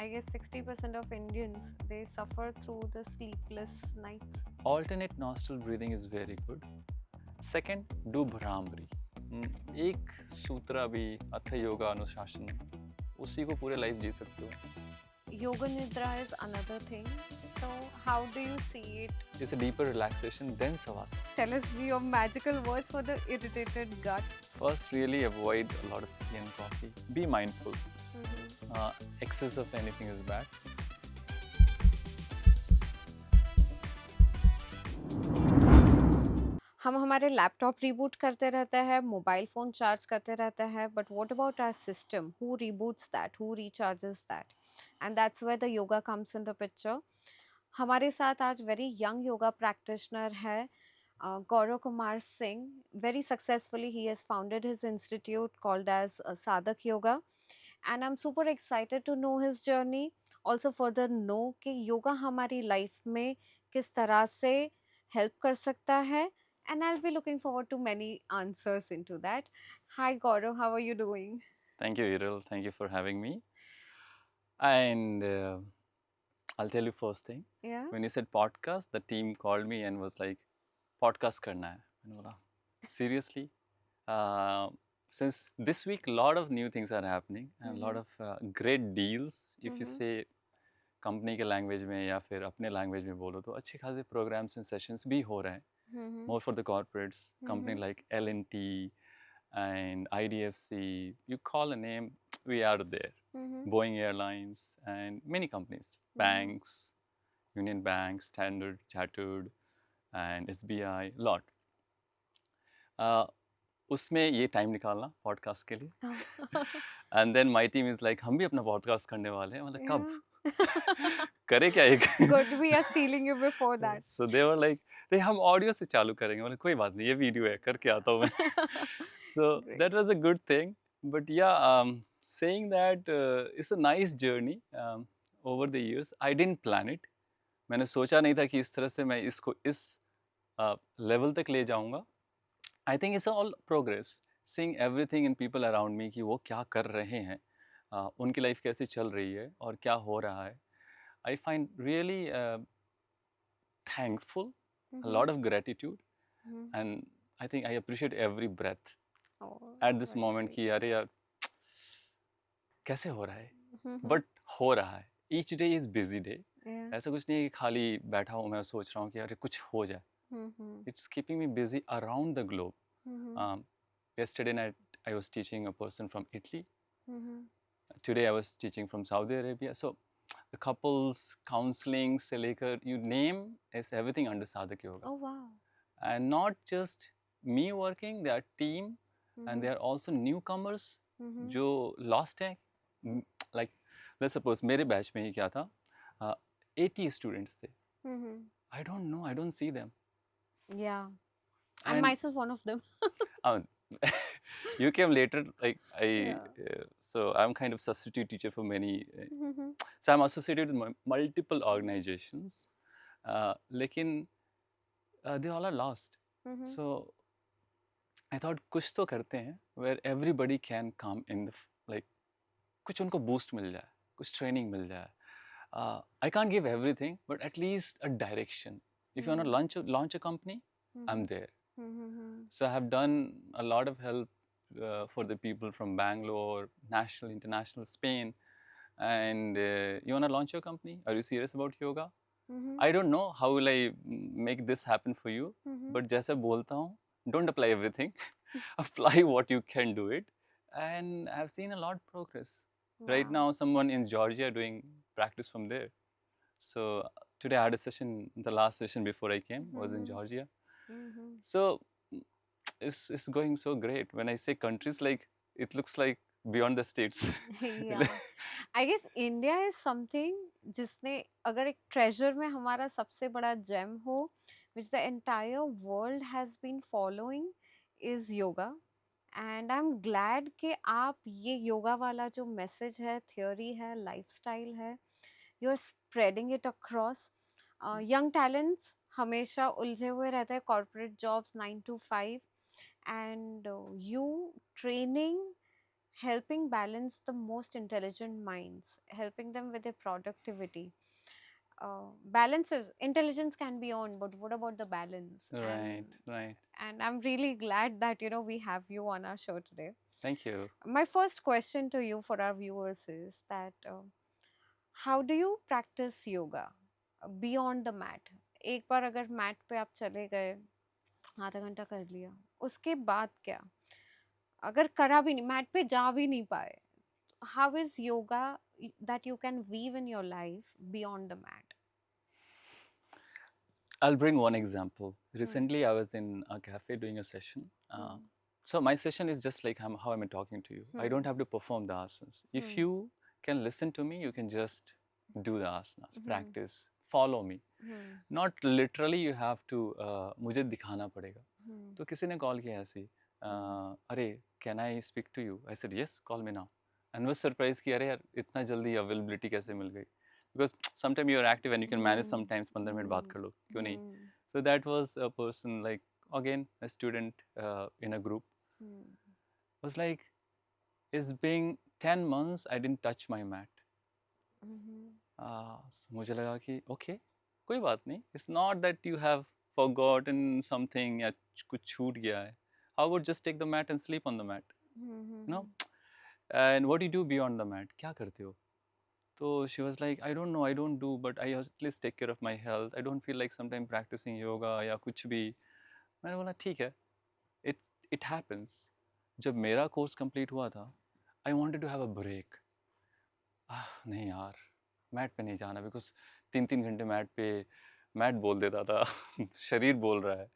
I guess 60% of Indians they suffer through the sleepless nights. Alternate nostril breathing is very good. Second, do Bhramri. एक सूत्र भी अथ योगा अनुशासन उसी को पूरे लाइफ जी सकते हो. Yoga Nidra is another thing. So, how do you see it? It's a deeper relaxation than savasana. Tell us your magical words for the irritated gut. First, really avoid a lot of tea and coffee. Be mindful. Excess of anything is bad. हम हमारे laptop reboot करते रहते हैं, mobile phone charge करते रहते हैं, but what about our system? Who reboots that? Who recharges that? And that's where the yoga comes in the picture. हमारे साथ आज वेरी यंग योगा प्रैक्टिशनर है Gaurav Kumar Singh. Very successfully he has founded his institute called as Sadhak yoga, and I am super excited to know his journey. Also further know कि yoga हमारी life में किस तरह से हेल्प कर सकता है, and I'll be looking forward to many answers into that. Hi Gaurav, how are you doing? Thank you, Iril. Thank you for having me. And I'll tell you first thing. Yeah. When you said podcast, the team called me and was like, podcast करना है. मैंने बोला, seriously? Since this week, a lot of new things are happening and a lot of great deals. If you say company के language में या फिर अपने language में बोलो तो अच्छे खासे प्रोग्राम्स एंड सेशंस भी हो रहे हैं. More for the corporates, company like L&T and IDFC, you call a name, we are there. Boeing Airlines and many companies, banks, Union Bank, Standard Chartered and SBI, lot. उसमें ये time निकालना podcast के लिए. And then my team is like हम भी अपना podcast करने वाले हैं. मतलब कब करे क्या एक Good, we are stealing you before that. So they were like नहीं हम ऑडियो से चालू करेंगे. मतलब कोई बात नहीं, ये वीडियो है, करके आता हूँ मैं. So that was a good thing. But या saying that it's a nice journey over the years. I didn't plan it. मैंने सोचा नहीं था कि इस तरह से मैं इसको इस लेवल तक ले जाऊंगा. I think it's all progress. Seeing everything in people around me कि वो क्या कर रहे हैं, उनकी लाइफ कैसे चल रही है और क्या हो रहा है. I find really thankful, a lot of gratitude, and I think I appreciate every breath at this moment कि अरे यार कैसे हो रहा है, but हो रहा है. Each day is busy day. ऐसा कुछ नहीं है कि खाली बैठा हूँ मैं सोच रहा हूँ कि अरे कुछ हो जाए. It's keeping me busy around the globe. Yesterday night I was teaching a person from Italy. Today I was teaching from Saudi Arabia. So the couples counseling से लेकर you name is everything under Sadhak Yoga. Oh wow. And not just me working, there are team and there are also newcomers जो lost हैं. Like let's suppose मेरे batch में ही क्या था, 80 students थे. I don't know, I don't see them. Yeah, I'm myself one of them. You came later, like so I'm kind of substitute teacher for many. So I'm associated with multiple organizations. लेकिन they all are lost. So I thought कुछ तो करते हैं where everybody can come in the like कुछ उनको boost मिल जाए, कुछ training मिल जाए. I can't give everything, but at least a direction. If you want to launch a company, I'm there. So I have done a lot of help for the people from Bangalore, national, international, Spain. And you want to launch your company? Are you serious about yoga? I don't know how will I make this happen for you. But जैसे बोलता हूँ, don't apply everything. Apply what you can do it. And I've seen a lot of progress. Wow. Right now, someone in Georgia doing practice from there. So today I had a session, the last session before I came was in Georgia. So it's going so great. When I say countries, like it looks like beyond the states. Yeah, I guess India is something जिसने अगर एक treasure में हमारा सबसे बड़ा gem हो, which the entire world has been following, is yoga. And I'm glad कि आप ये योगा वाला जो message है, theory है, lifestyle है, you're spreading it across. Young talents हमेशा उलझे हुए रहते हैं corporate jobs 9 to 5, and you training helping balance the most intelligent minds, helping them with their productivity. Balances intelligence can be on, but what about the balance? Right, right. And I'm really glad that we have you on our show today. Thank you. My first question to you for our viewers is that how do you practice yoga beyond the mat? एक बार अगर mat पे आप चले गए, आधा घंटा कर लिया, उसके बाद क्या? अगर करा भी नहीं, मैट पे जा भी नहीं पाए, how is yoga that you can weave in your life beyond the mat? I'll bring one example. Hmm. Recently, I was in a cafe doing a session. So my session is just like how I'm talking to you. I don't have to perform the asanas. If you can listen to me, you can just do the asanas, practice, follow me. Not literally you have to मुझे दिखाना पड़ेगा. तो किसी ने call किया ऐसे, अरे can I speak to you? I said yes, call me now. And was surprised कि अरे यार इतना जल्दी availability कैसे मिल गई? Because sometimes you are active and you can manage sometimes 15 minute बात कर लो, क्यों नहीं? So that was a person, like again a student in a group, was like, it's been 10 months I didn't touch my mat. So मुझे लगा कि okay, कोई बात नहीं, it's not that you have forgotten something या कुछ छूट गया है. How about just take the mat and sleep on the mat? No? And what do you do beyond the mat? क्या करते हो? So she was like, I don't know, I don't do, but I at least take care of my health. I don't feel like sometimes practicing yoga या कुछ भी. मैंने बोला ठीक है, it happens. जब मेरा कोर्स कंप्लीट हुआ था, I wanted to have a break. नहीं यार, मैट पे नहीं जाना, बिकॉज 3-3 घंटे मैट पे मैट बोल देता था, शरीर बोल रहा है.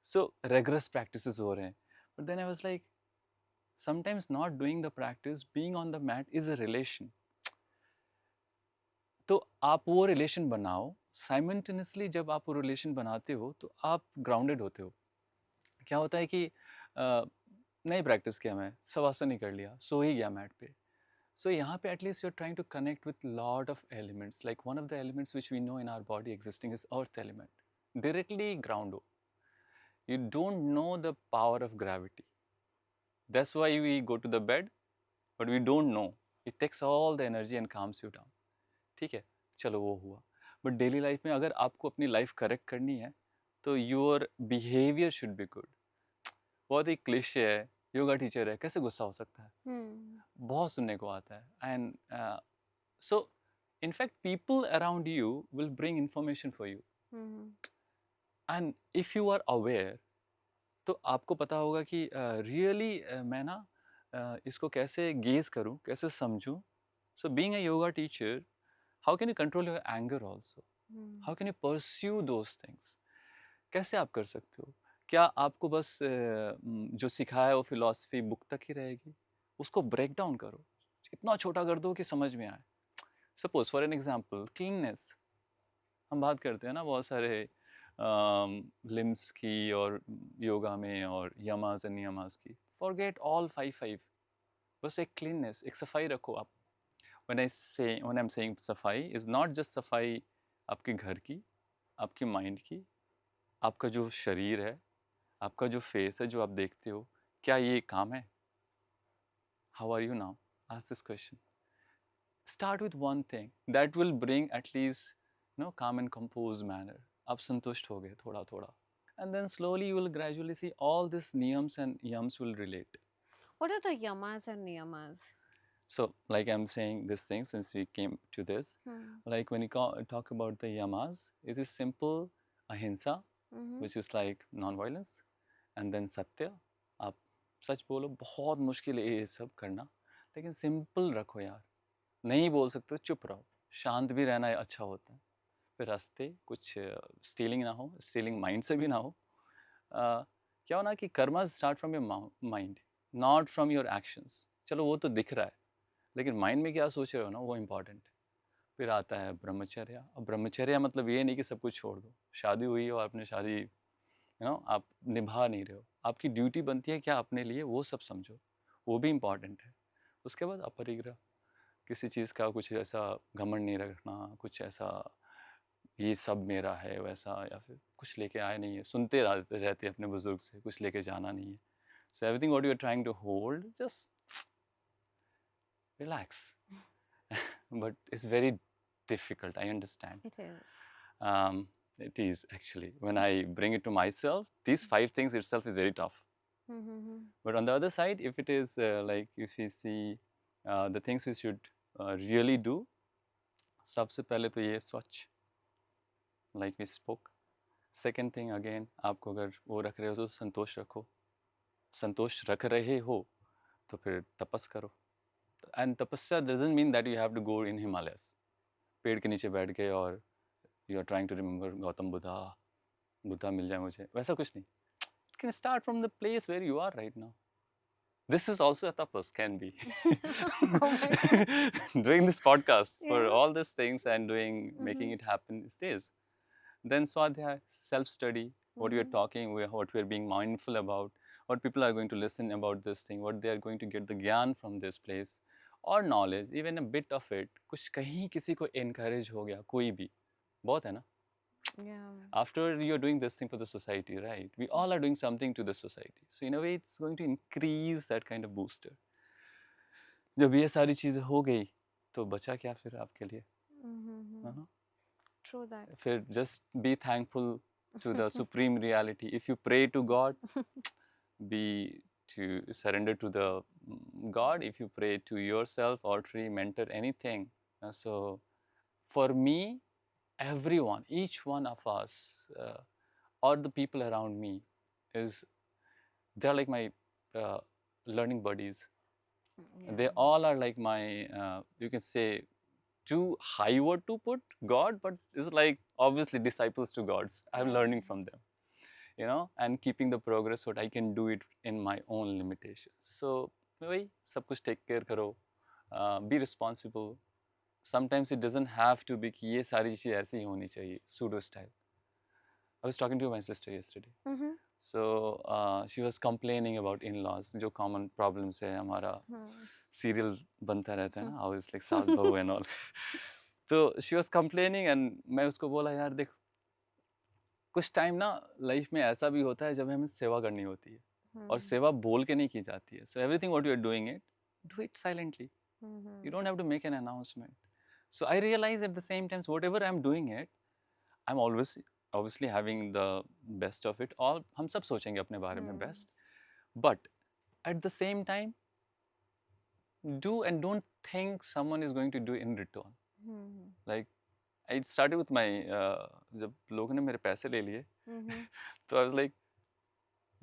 सो रेगुलस प्रैक्टिसेस हो रहे हैं, but then I was like, sometimes not doing the practice, being on the mat is a relation. तो आप वो रिलेशन बनाओ साइमल्टेनियसली. जब आप वो रिलेशन बनाते हो तो आप ग्राउंडेड होते हो. क्या होता है कि नहीं प्रैक्टिस किया, मैं शवासन ही कर लिया, सो ही गया मैट पे. So यहाँ पे at least you're trying to connect with lot of elements. Like one of the elements which we know in our body existing is earth element. Directly ground हो. You don't know the power of gravity. That's why we go to the bed, but we don't know. It takes all the energy and calms you down. ठीक है, चलो वो हुआ. But daily life में अगर आपको अपनी life correct करनी है, तो your behavior should be good. बहुत ही क्लिशे है, योगा टीचर है, कैसे गुस्सा हो सकता है? बहुत सुनने को आता है. And so in fact people around you will bring information for you. And if you are aware, तो आपको पता होगा कि रियली मैं ना इसको कैसे गेज करूं, कैसे समझूं. So being a yoga teacher, how can you control your anger also? How can you pursue those things? कैसे आप कर सकते हो? क्या आपको बस जो सिखाया है वो फिलॉसफी बुक तक ही रहेगी? उसको ब्रेक डाउन करो, इतना छोटा कर दो कि समझ में आए. Suppose for an example, cleanness. हम बात करते हैं ना बहुत सारे लिम्स की और योगा में और यमास एंड नियमास की. फॉरगेट ऑल 5 बस एक क्लीननेस, एक सफाई रखो आप. व्हेन आई एम सेइंग सफाई इज नॉट जस्ट सफाई आपके घर की, आपके माइंड की, आपका जो शरीर है, आपका जो फेस है, जो आप देखते हो, क्या ये काम है? How are you now? Ask this question. Start with one thing that will bring at least calm and composed manner. आप संतुष्ट हो गए थोड़ा थोड़ा, and then slowly you will gradually see all these niyams and yams will relate. What are the yamas and niyamas? So like I'm saying this thing since we came to this, like when you talk about the yamas, it is simple ahimsa, which is like non-violence, and then satya. आप सच बोलो, बहुत मुश्किल है ये सब करना, लेकिन simple रखो यार. नहीं बोल सकते तो चुप रहो, शांत भी रहना अच्छा होता है. फिर रास्ते कुछ स्टीलिंग ना हो, स्टीलिंग माइंड से भी ना हो. क्या हो ना कि Karma start from your mind, not from your actions. चलो वो तो दिख रहा है, लेकिन माइंड में क्या सोच रहे हो ना, वो इम्पॉर्टेंट है. फिर आता है ब्रह्मचर्य. अब ब्रह्मचर्य मतलब ये नहीं कि सब कुछ छोड़ दो. शादी हुई हो, आपने शादी आप निभा नहीं रहे हो, आपकी ड्यूटी बनती है क्या अपने लिए, वो सब समझो, वो भी इम्पॉर्टेंट है. उसके बाद अपरिग्रह, किसी चीज़ का कुछ ऐसा घमंड नहीं रखना, कुछ ऐसा ये सब मेरा है वैसा, या फिर कुछ लेके आए नहीं है. सुनते रहते अपने बुजुर्ग से, कुछ लेके जाना नहीं है. So everything what you are trying to hold, just relax. But it's very difficult, I understand. It is. It is actually. When I bring it to myself, these 5 things itself is very tough. But on the other side, if it is like if you see the things we should really do, सबसे पहले तो ये स्वच्छ, like we spoke. Second thing again, आपको अगर वो रख रहे हो तो संतोष रखो. संतोष रख रहे हो तो फिर तपस करो. And tapasya doesn't mean that you have to go in Himalayas. पेड़ के नीचे बैठ के और you are trying to remember Gautam Buddha, Buddha मिल जाए मुझे, वैसा कुछ नहीं. You can start from the place where you are right now. This is also a tapas, can be. Oh my God. Doing this podcast for Yeah. all these things and doing, making it happen stays. Then swadhyay, self-study, what we are talking, what we are being mindful about, what people are going to listen about this thing, what they are going to get the gyan from this place, or knowledge, even a bit of it. कुछ कहीं किसी को encourage हो गया, कोई भी, बहुत है ना? Yeah. After you're doing this thing for the society, right? We all are doing something to the society. So in a way, it's going to increase that kind of booster. जब ये सारी चीज़ें हो गई, तो बचा क्या फिर आपके लिए? True that. फिर just be thankful to the supreme reality. If you pray to God, be to surrender to the God. If you pray to yourself or tree, mentor, anything. So for me, everyone, each one of us, or the people around me, they're like my learning buddies. They all are like my, you can say, too high word to put God, but it's like obviously disciples to gods. I'm learning from them, and keeping the progress what I can do it in my own limitations. So वही सब कुछ take care करो, be responsible. Sometimes it doesn't have to be कि ये सारी चीज़ ऐसे ही होनी चाहिए, pseudo style. I was talking to my sister yesterday. So she was complaining about in-laws, जो common problems है हमारा serial बनता रहता है ना, how it's like सास बहू and all. So she was complaining and मैं उसको बोला यार देख, कुछ टाइम ना लाइफ में ऐसा भी होता है जब हमें सेवा करनी होती है और सेवा बोल के नहीं की जाती है. So everything what you are doing it, do it silently. You don't have to make an announcement. So I realize at the same time, whatever I'm doing it, I'm always obviously having the best of it all. हम सब सोचेंगे अपने बारे में best, but at the same time, do and don't think someone is going to do in return. Like I started with my जब लोगों ने मेरे पैसे ले लिए, तो I was like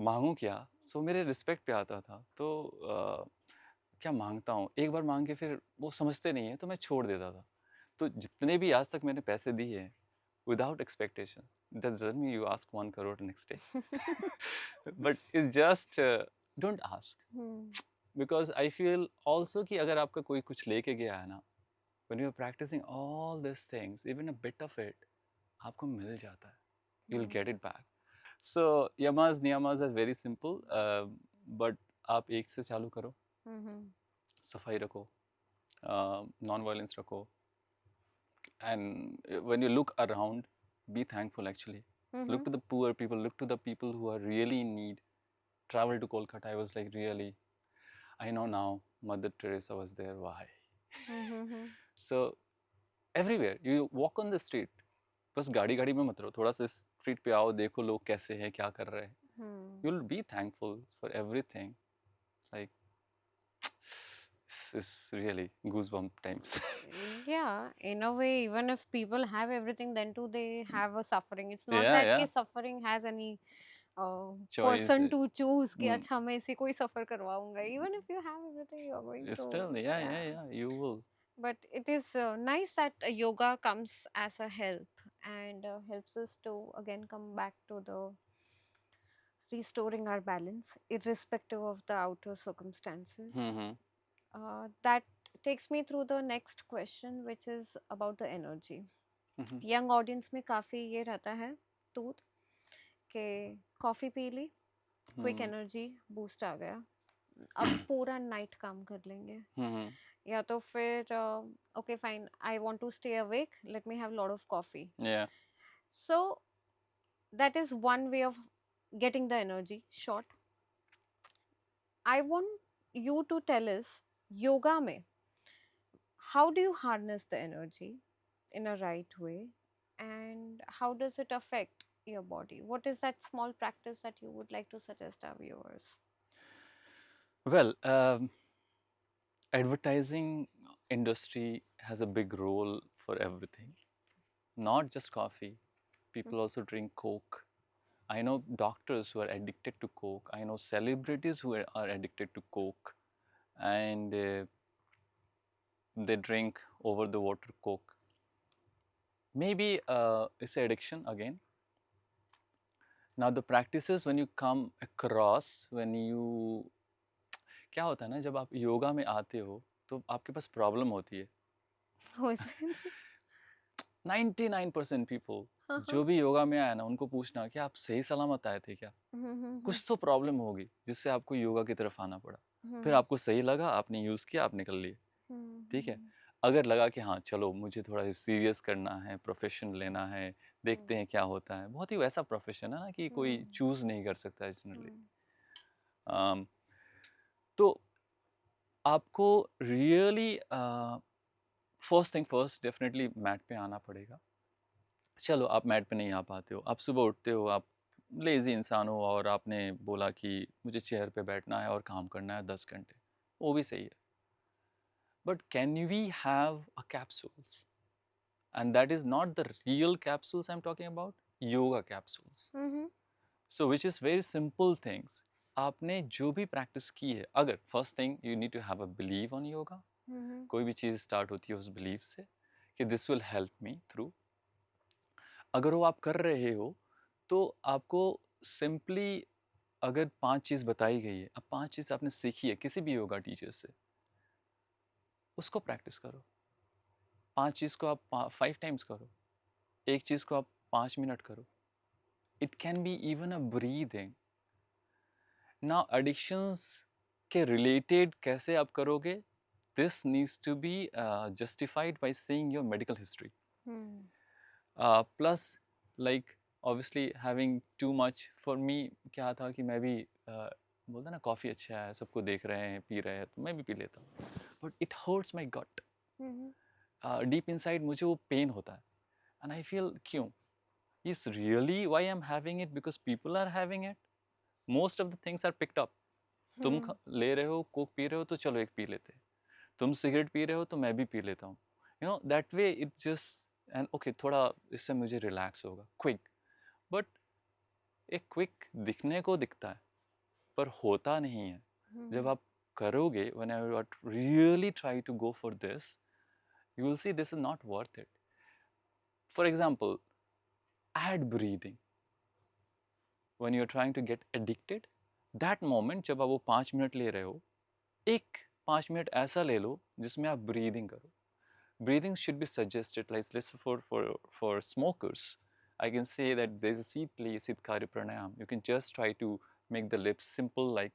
मांगू क्या? So मेरे respect पे आता था, तो क्या मांगता हूँ, एक बार मांग के फिर वो समझते नहीं है तो मैं छोड़ देता था. तो जितने भी आज तक मैंने पैसे दिए हैं without expectation, that doesn't mean you ask 1 crore next day. But it's just don't ask. Because I feel also कि अगर आपका कोई कुछ लेके गया है ना, when you are practicing all these things, even a bit of it, आपको मिल जाता है. You'll get it back. So yamas, niyamas are very simple, but आप एक से चालू करो. सफाई रखो, non-violence रखो, and when you look around, be thankful actually. Look to the poor people, look to the people who are really in need. Travel to Kolkata, I was like really, I know now Mother Teresa was there, why? So everywhere, you walk on the street, बस गाड़ी गाड़ी में मत रहो, थोड़ा सा street पे आओ, देखो लोग कैसे हैं, क्या कर रहे हैं. You'll be thankful for everything. Like this is really goosebump times. Yeah, in a way, even if people have everything, then too they have a suffering. It's not Yeah, that yeah. कि suffering has any Choice. person to choose कि अच्छा मैं इसे कोई suffer करवाऊंगा. Even if you have everything, you're going to. Still, yeah, you will. But it is nice that yoga comes as a help and helps us to again come back to the restoring our balance, irrespective of the outer circumstances. That takes me through the next question, which is about the energy. Young audience में काफ़ी ये रहता है दूध कि coffee P ली, quick energy boost आ गया, अब पूरा नाइट काम कर लेंगे, या तो फिर okay fine I want to stay awake, let me have lot of coffee. So that is one way of getting the energy shot. I want you to tell us, yoga में How do you harness the energy in a right way? And how does it affect your body? What is that small practice that you would like to suggest our viewers? Well, advertising industry has a big role for everything, not just coffee. People also drink Coke. I know doctors who are addicted to Coke. I know celebrities who are addicted to Coke, and they drink over the water Coke. Maybe it's addiction again. Now the practices when you come across, when you क्या होता है ना, जब आप योगा में आते हो तो आपके पास प्रॉब्लम होती है. Who is it? 99% people Uh-huh. जो भी योगा में आया ना, उनको पूछना कि आप सही सलामत आए थे क्या. Mhm, कुछ तो प्रॉब्लम होगी जिससे आपको योगा की तरफ आना पड़ा. फिर mhm, आपको सही लगा, आपने यूज़ किया, आप निकल लिए. ठीक है. mhm, अगर लगा कि हाँ चलो मुझे थोड़ा सीरियस करना है, प्रोफेशन लेना है, देखते mhm, हैं क्या होता है. बहुत ही वैसा प्रोफेशन है ना कि कोई mhm, चूज़ नहीं कर सकता जनरली. mhm, तो आपको really first thing first definitely mat पे आना पड़ेगा. चलो आप मैट पे नहीं आ पाते हो, आप सुबह उठते हो, आप लेज़ी इंसान हो और आपने बोला कि मुझे चेयर पे बैठना है और काम करना है 10 घंटे. वो भी सही है. But can we have a capsules, and that is not the real capsules I'm talking about, yoga capsules. mhm, So which is very simple things. आपने जो भी प्रैक्टिस की है, अगर first thing you need to have a believe on yoga. mhm, कोई भी चीज़ start होती है उस बिलीव से कि this will help me through. अगर वो आप कर रहे हो तो आपको सिंपली, अगर 5 चीज़ बताई गई है, अब 5 चीज़ आपने सीखी है किसी भी योगा टीचर से, उसको प्रैक्टिस करो. 5 चीज़ को आप 5 टाइम्स करो. एक चीज़ को आप 5 मिनट करो. It can be even a breathing. ना एडिक्शंस के रिलेटेड कैसे आप करोगे, this needs to be justified by seeing your medical history. mhm, plus like obviously having too much for me. क्या था कि मैं भी बोलता ना कॉफ़ी अच्छा है, सबको देख रहे हैं पी रहे हैं तो मैं भी पी लेता हूँ. But it hurts my gut. mhm, deep inside मुझे वो पेन होता है. एंड आई फील क्यों, is really why I am having it because people are having it. Most of the things are picked up. तुम mhm, ले रहे हो, Coke P रहे हो तो चलो एक पी लेते हैं. तुम सिगरेट पी रहे हो तो मैं भी पी लेता हूँ. You know that way it just, and okay थोड़ा इससे मुझे रिलैक्स होगा क्विक. बट एक क्विक दिखने को दिखता है पर होता नहीं है. जब mhm, आप करोगे, when I really try to go for this, you will see this is not worth it. For example, add breathing. When you are trying to get addicted, that moment जब आप वो 5 मिनट ले रहे हो, एक 5 minute ऐसा ले लो जिसमें आप ब्रीदिंग करो. Breathing should be suggested, like let's for smokers. I can say that there's a Siddhkari pranayam. You can just try to make the lips simple, like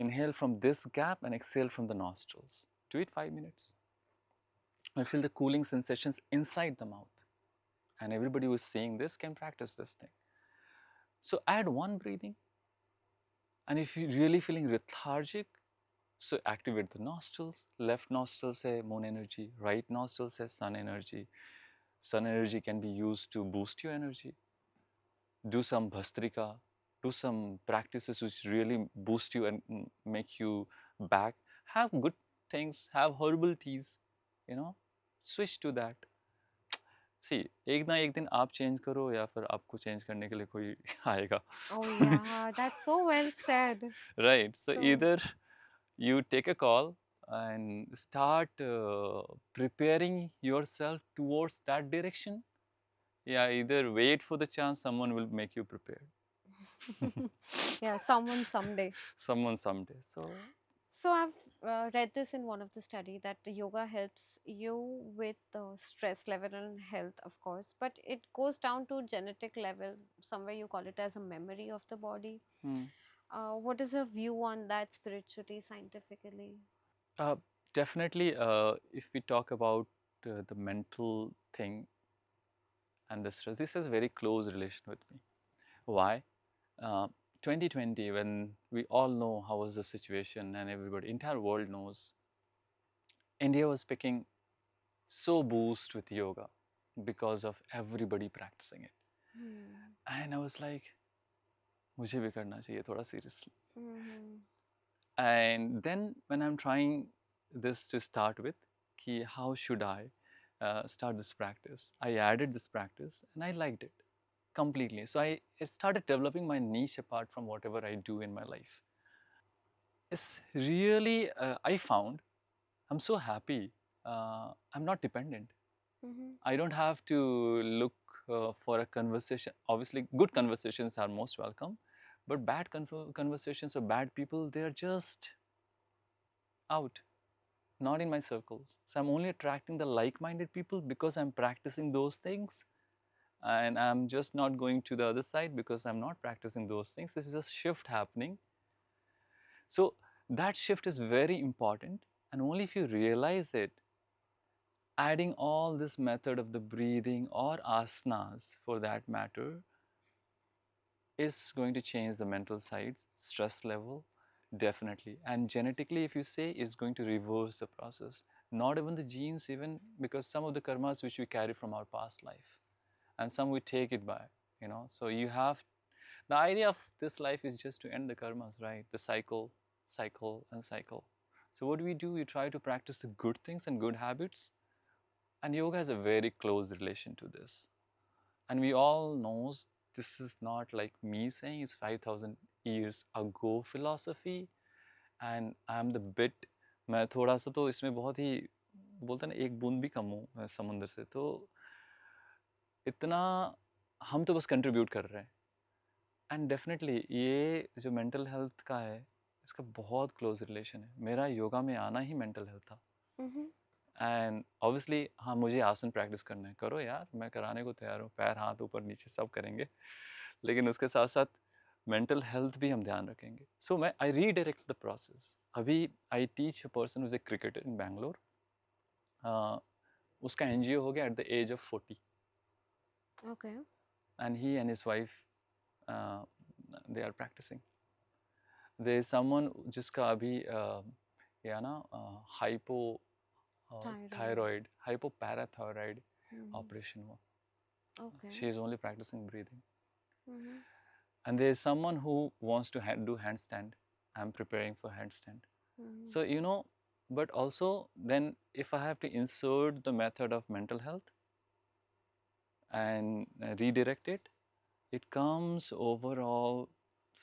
inhale from this gap and exhale from the nostrils. Do it 5 minutes. And feel the cooling sensations inside the mouth. And everybody who is seeing this can practice this thing. So add one breathing. And if you're really feeling lethargic, so activate the nostrils. Left nostril say moon energy, right nostril says sun energy. Sun energy can be used to boost your energy. Do some bhastrika, do some practices which really boost you and make you back. Have good things, have herbal teas, you know, switch to that. See, एक ना एक दिन आप change करो या फिर आपको change करने के लिए कोई आएगा. Oh, yeah, that's so well said. Right. So True. either you take a call and start preparing yourself towards that direction. Yeah, either wait for the chance someone will make you prepared. Yeah, someone someday. Someone someday. So So I've read this in one of the study that the yoga helps you with the stress level and health, of course, but it goes down to genetic level. Somewhere you call it as a memory of the body. hmm. What is your view on that spiritually, scientifically? uh, definitely, if we talk about the mental thing and the stress, this has a very close relation with me. Why? Uh, 2020, when we all know how was the situation and everybody, entire world knows, India was picking so boost with yoga because of everybody practicing it. Hmm. And I was like, मुझे भी करना चाहिए थोड़ा seriously. Hmm. And then when I'm trying this to start with, ki how should I start this practice? I added this practice and I liked it completely. So I started developing my niche apart from whatever I do in my life. It's really, I found, I'm so happy. I'm not dependent. Hmm. I don't have to look for a conversation. Obviously, good conversations are most welcome, but bad conversations or bad people, they're just out, not in my circles. So I'm only attracting the like minded people because I'm practicing those things. And I'm just not going to the other side because I'm not practicing those things. This is a shift happening. So that shift is very important. And only if you realize it, adding all this method of the breathing or asanas for that matter is going to change the mental sides, stress level, definitely. And genetically, if you say, is going to reverse the process. Not even the genes, even because some of the karmas which we carry from our past life, and some we take it by, you know. So you have the idea of this life is just to end the karmas, right? The cycle, cycle, and cycle. So what do? We try to practice the good things and good habits, and yoga has a very close relation to this. And we all knows this is not like me saying it's 5,000 years ago philosophy and I'm the bit मैं थोड़ा सा तो इसमें बहुत ही बोलते हैं ना एक बूंद भी कम हूँ मैं समुंदर से तो इतना हम तो बस कंट्रीब्यूट कर रहे हैं एंड डेफिनेटली ये जो मेंटल हेल्थ का है इसका बहुत क्लोज रिलेशन है मेरा योगा में आना ही मेंटल हेल्थ था Hmm. एंड ऑब्वियसली हाँ मुझे आसन प्रैक्टिस करना है करो यार मैं कराने को तैयार हूँ पैर हाथ ऊपर नीचे सब करेंगे लेकिन उसके साथ साथ मेंटल हेल्थ भी हम ध्यान रखेंगे सो मैं आई रीडायरेक्ट द प्रोसेस अभी I teach a person is a cricketer in Bangalore उसका एनजीओ हो गया at the age of 40 Okay. And he and his wife they are practising they someone जिसका अभी या ना hypo Thyroid. Thyroid hypoparathyroid Hmm. operation हुआ. Okay. She is only practicing breathing. Hmm. And there is someone who wants to do handstand. I'm preparing for handstand. Hmm. So, you know, but also then if I have to insert the method of mental health and redirect it, it comes overall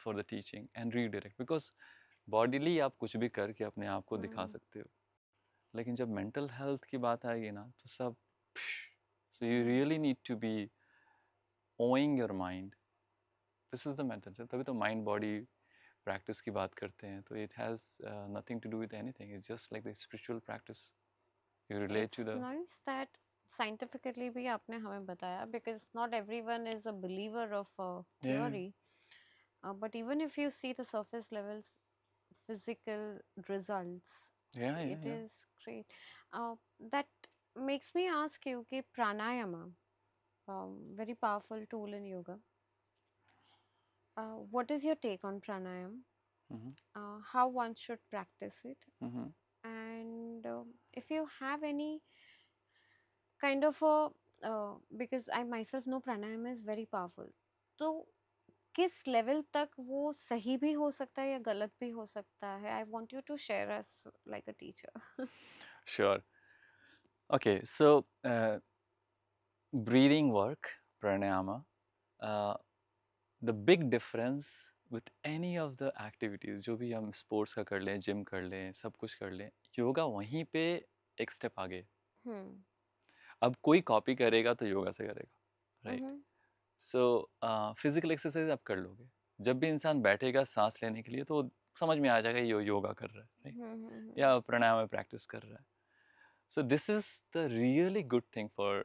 for the teaching and redirect because bodily आप कुछ भी करके अपने आप को दिखा Hmm. सकते हो लेकिन जब mental health की बात आएगी ना तो सब so you Hmm. really need to be owing your mind. This is the method. तभी तो mind body practice की बात करते हैं तो it has nothing to do with anything. It's just like the spiritual practice. You relate to It's the nice that scientifically भी आपने हमें बताया because not everyone is a believer of a yeah theory. But even if you see the surface levels, physical results, yeah yeah it yeah. is great. That makes me ask you कि pranayama, very powerful tool in yoga. What is your take on pranayama? Mm-hmm. How one should practice it? Mm-hmm. And if you have any kind of a because I myself know pranayama is very powerful. तो किस level तक वो सही भी हो सकता है या गलत भी हो सकता है? I want you to share us like a teacher. Sure. Okay, so breathing work, pranayama, uh, the big difference with any of the activities, जो भी हम स्पोर्ट्स का कर लें, जिम कर लें, सब कुछ कर लें, योगा वहीं पे एक स्टेप आगे. हम्म. अब कोई कॉपी करेगा तो योगा से करेगा, राइट? हम्म. सो फिजिकल एक्सरसाइज आप कर लोगे जब भी इंसान बैठेगा सांस लेने के लिए तो समझ में आ जाएगा ये योगा कर रहा है राइट हम्म. या प्राणायाम में प्रैक्टिस कर रहा है so this is the really good thing for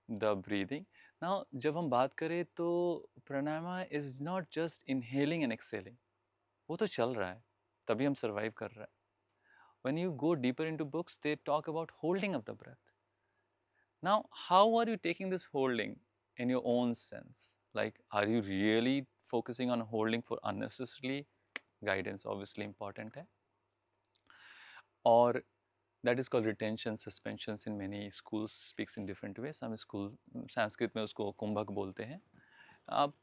the breathing now जब हम बात करें तो pranayama is not just inhaling and exhaling वो तो चल रहा है तभी हम सर्वाइव कर रहे हैं when you go deeper into books they talk about holding of the breath. Now, how are you taking this holding in your own sense? Like, are you really focusing on holding for unnecessarily? Guidance obviously important है. Or That is called retention suspensions in many schools speaks in different ways. Some school Sanskrit में उसको कुंभक बोलते हैं. आप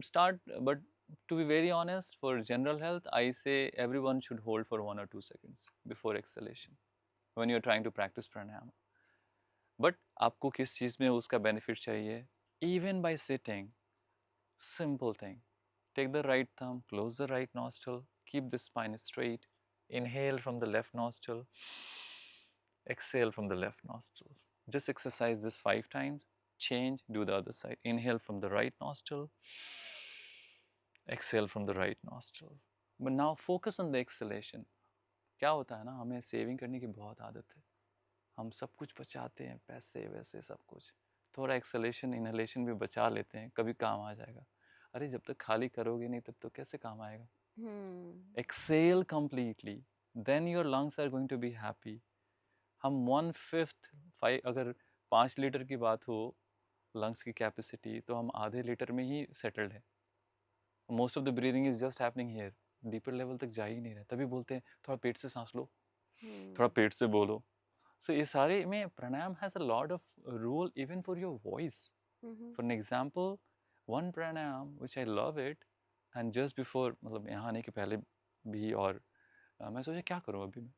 start, but to be very honest, for general health, I say everyone should hold for 1 or 2 seconds before exhalation when you're trying to practice pranayama. But आपको किस चीज़ में उसका benefit चाहिए? Even by sitting, simple thing. Take the right thumb, close the right nostril, keep the spine straight. Inhale from the left nostril, exhale from the left nostrils. Just exercise this 5 times. Change, do the other side. Inhale from the right nostril, exhale from the right nostril. But now focus on the exhalation. क्या होता है ना, हमें saving करने की बहुत आदत है. हम सब कुछ बचाते हैं, पैसे वैसे सब कुछ. थोड़ा एक्सलेशन इनहेलेशन भी बचा लेते हैं, कभी काम आ जाएगा. अरे जब तक खाली करोगे नहीं तब तो कैसे काम आएगा. Exhale completely, then your lungs are going to be happy. हम 1/5 अगर 5 लीटर की बात हो लंग्स की कैपेसिटी, तो हम आधे लीटर में ही सेटल्ड है. Most of the breathing is just happening here, deeper level तक जा ही नहीं रहा. तभी बोलते हैं थोड़ा पेट से सांस लो, थोड़ा पेट से बोलो. So ये सारे में pranayam has a lot of role even for your voice. For an example, one pranayam which I love it, and just before मतलब यहाँ आने के पहले भी, और मैं सोचा क्या करूँ अभी, मैं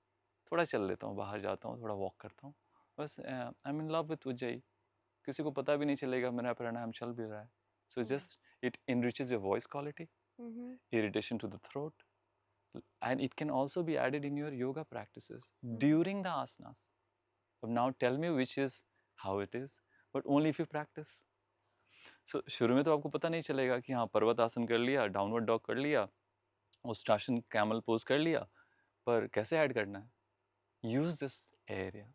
थोड़ा चल लेता हूँ, बाहर जाता हूँ, थोड़ा वॉक करता हूँ, बस. I am in love with ujjayi, किसी को पता भी नहीं चलेगा मेरा प्राणायाम चल भी रहा है. So it's just, it enriches your voice quality, irritation to the throat, and it can also be added in your yoga practices during the asanas. Now tell me which is how it is, but only if you practice. So शुरू में तो आपको पता नहीं चलेगा कि हाँ पर्वत आसन कर लिया, डाउनवर्ड डॉग कर लिया, उस्ट्रासन कैमल पोज कर लिया, पर कैसे ऐड करना है. Use this area,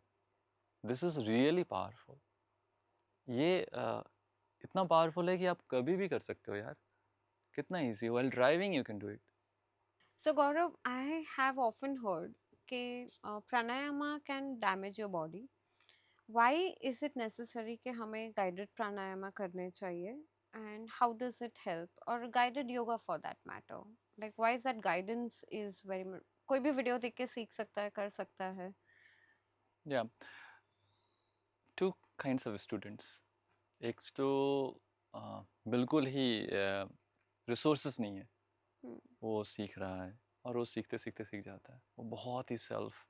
this is really powerful. ये इतना पावरफुल है कि आप कभी भी कर सकते हो यार. कितना easy, while driving you can do it. So Gaurav, I have often heard कि pranayama can damage your body. Why is it necessary कि हमें guided pranayama करने चाहिए? And how does it help? Or guided yoga for that matter? Like why is that guidance is very कोई भी video देख के सीख सकता है, कर सकता है. या टू काइंड्स ऑफ स्टूडेंट्स. एक तो बिल्कुल ही रिसोर्सेस नहीं है, वो सीख रहा है और वो सीखते सीखते सीख जाता है. वो बहुत ही सेल्फ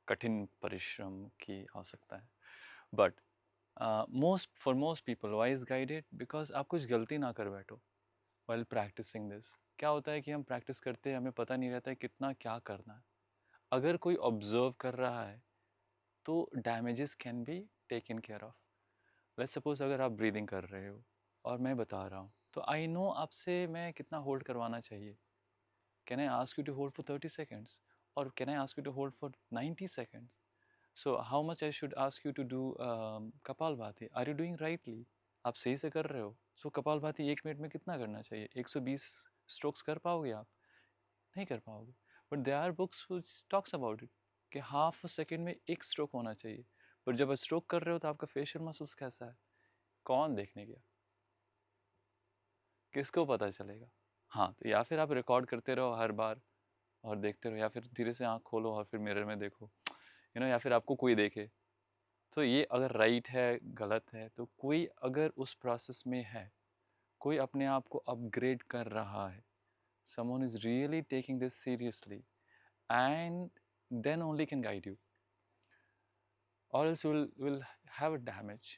कठिन परिश्रम की आवश्यकता है. But for most people why is guided, because आप कुछ गलती ना कर बैठो वाइल प्रैक्टिसिंग दिस. क्या होता है कि हम प्रैक्टिस करते हैं, हमें पता नहीं रहता है कितना क्या करना है. अगर कोई ऑब्जर्व कर रहा है तो damages can be taken care of. Let's suppose अगर आप ब्रीदिंग कर रहे हो और मैं बता रहा हूँ, तो आई नो आपसे मैं कितना होल्ड करवाना चाहिए. Can I ask you to hold for 30 seconds, और can I ask you to hold for 90 seconds. So how much I should ask you to do kapalbhati. Are you doing rightly, आप सही से कर रहे हो. सो कपालभाति 1 मिनट में कितना करना चाहिए? 120 स्ट्रोक्स कर पाओगे आप? नहीं कर पाओगे. But there are books which talks about it कि हाफ अ सेकेंड में 1 स्ट्रोक होना चाहिए. पर जब आप स्ट्रोक कर रहे हो तो आपका फेशियल मसल्स कैसा है, कौन देखने गया, किसको पता चलेगा. हाँ, तो या फिर आप रिकॉर्ड करते रहो हर बार और देखते रहो, या फिर धीरे से आँख खोलो और फिर मिरर में देखो, या फिर आपको कोई देखे. तो ये अगर राइट है गलत है, तो कोई अगर उस प्रोसेस में है, कोई अपने आप को अपग्रेड कर रहा है, someone is really taking this seriously, and then only can guide you, or else you will have a damage.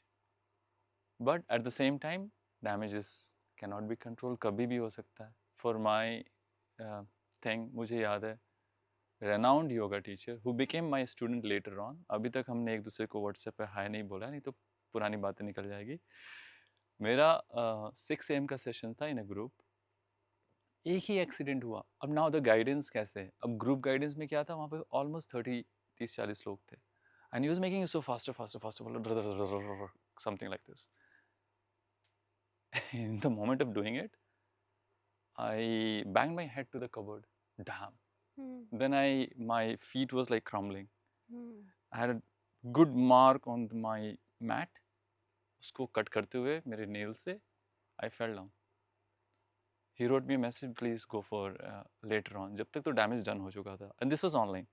But at the same time, damages cannot be controlled, कभी भी हो सकता है. For my thing, मुझे याद है renowned yoga teacher who became my student later on. अभी तक हमने एक दूसरे को व्हाट्सएप पे हाय नहीं बोला, नहीं तो पुरानी बातें निकल जाएगी. मेरा 6 AM का सेशन था इन अ ग्रुप. एक ही एक्सीडेंट हुआ. अब नाउ द गाइडेंस कैसे है? अब ग्रुप गाइडेंस में क्या था, वहाँ पे ऑलमोस्ट 30-40 लोग थे, and he was making it so faster faster faster, something like this. In the moment of doing it, I banged my head to the cupboard. Damn. Then my feet was like crumbling. I had a good mark on my mat. उसको cut करते हुए मेरे nail से I fell down. He wrote me a message, please go for later on. जब तक तो damage done हो चुका था, and this was online.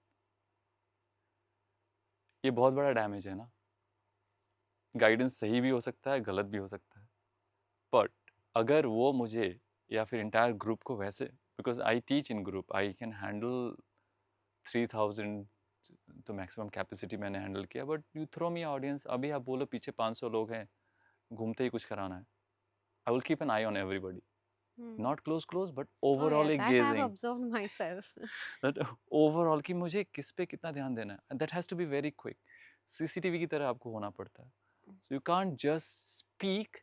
ये बहुत बड़ा डैमेज है ना। गाइडेंस सही भी हो सकता है, गलत भी हो सकता है, बट अगर वो मुझे या फिर इंटायर ग्रुप को वैसे, because I teach in group, I can handle 3000 तो मैक्सिमम कैपेसिटी मैंने हैंडल किया, but you throw me audience, अभी आप बोलो पीछे 500 लोग हैं, घूमते ही कुछ कराना है, I will keep an eye on everybody, not close but Oh yeah, overall एक that I have gauging, observed myself. That overall कि मुझे किस पे कितना ध्यान देना है, that has to be very quick, CCTV की तरह आपको होना पड़ता है, so you can't just speak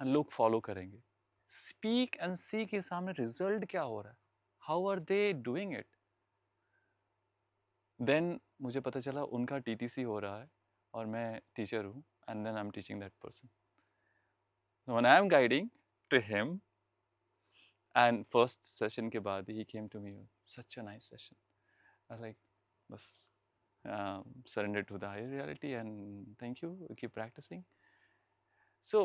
and लोग फॉलो करेंगे, स्पीक एंड सी के सामने रिजल्ट क्या हो रहा है, how are they doing it, then मुझे पता चला उनका टीटीसी हो रहा है और मैं टीचर हूँ, and then I am teaching that person, when I am guiding to him, and first session के बाद ही came to me, such a nice session, I like बस surrender to the higher reality and thank you, keep practicing. So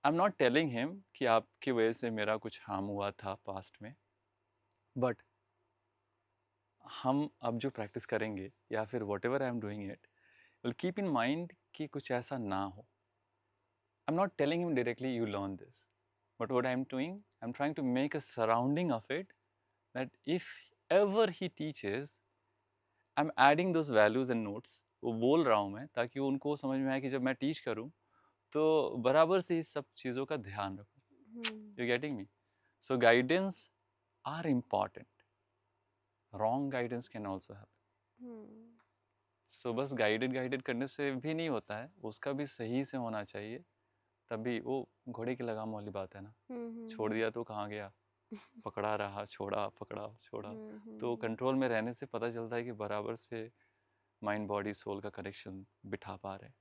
I'm not telling him कि आपकी वजह से मेरा कुछ हार्म हुआ था पास्ट में, बट हम अब जो प्रैक्टिस करेंगे या फिर whatever I am doing it, will keep in mind कि कुछ ऐसा ना हो. I am not telling him directly you learn this, but what I am doing, I am trying to make a surrounding of it, that if ever he teaches, I am adding those values and notes, वो बोल रहा हूँ मैं ताकि उनको समझ में आए कि जब मैं टीच करूँ तो बराबर से इस सब चीज़ों का ध्यान रखो. You getting me? So guidance are important, wrong guidance can also happen. So बस गाइडेड करने से भी नहीं होता है, उसका भी सही से होना चाहिए, तभी वो घोड़े की लगाम वाली बात है ना, छोड़ दिया तो कहाँ गया, पकड़ा रहा, छोड़ा, पकड़ा, छोड़ा, तो कंट्रोल में रहने से पता चलता है कि बराबर से माइंड बॉडी सोल का कनेक्शन बिठा पा रहे.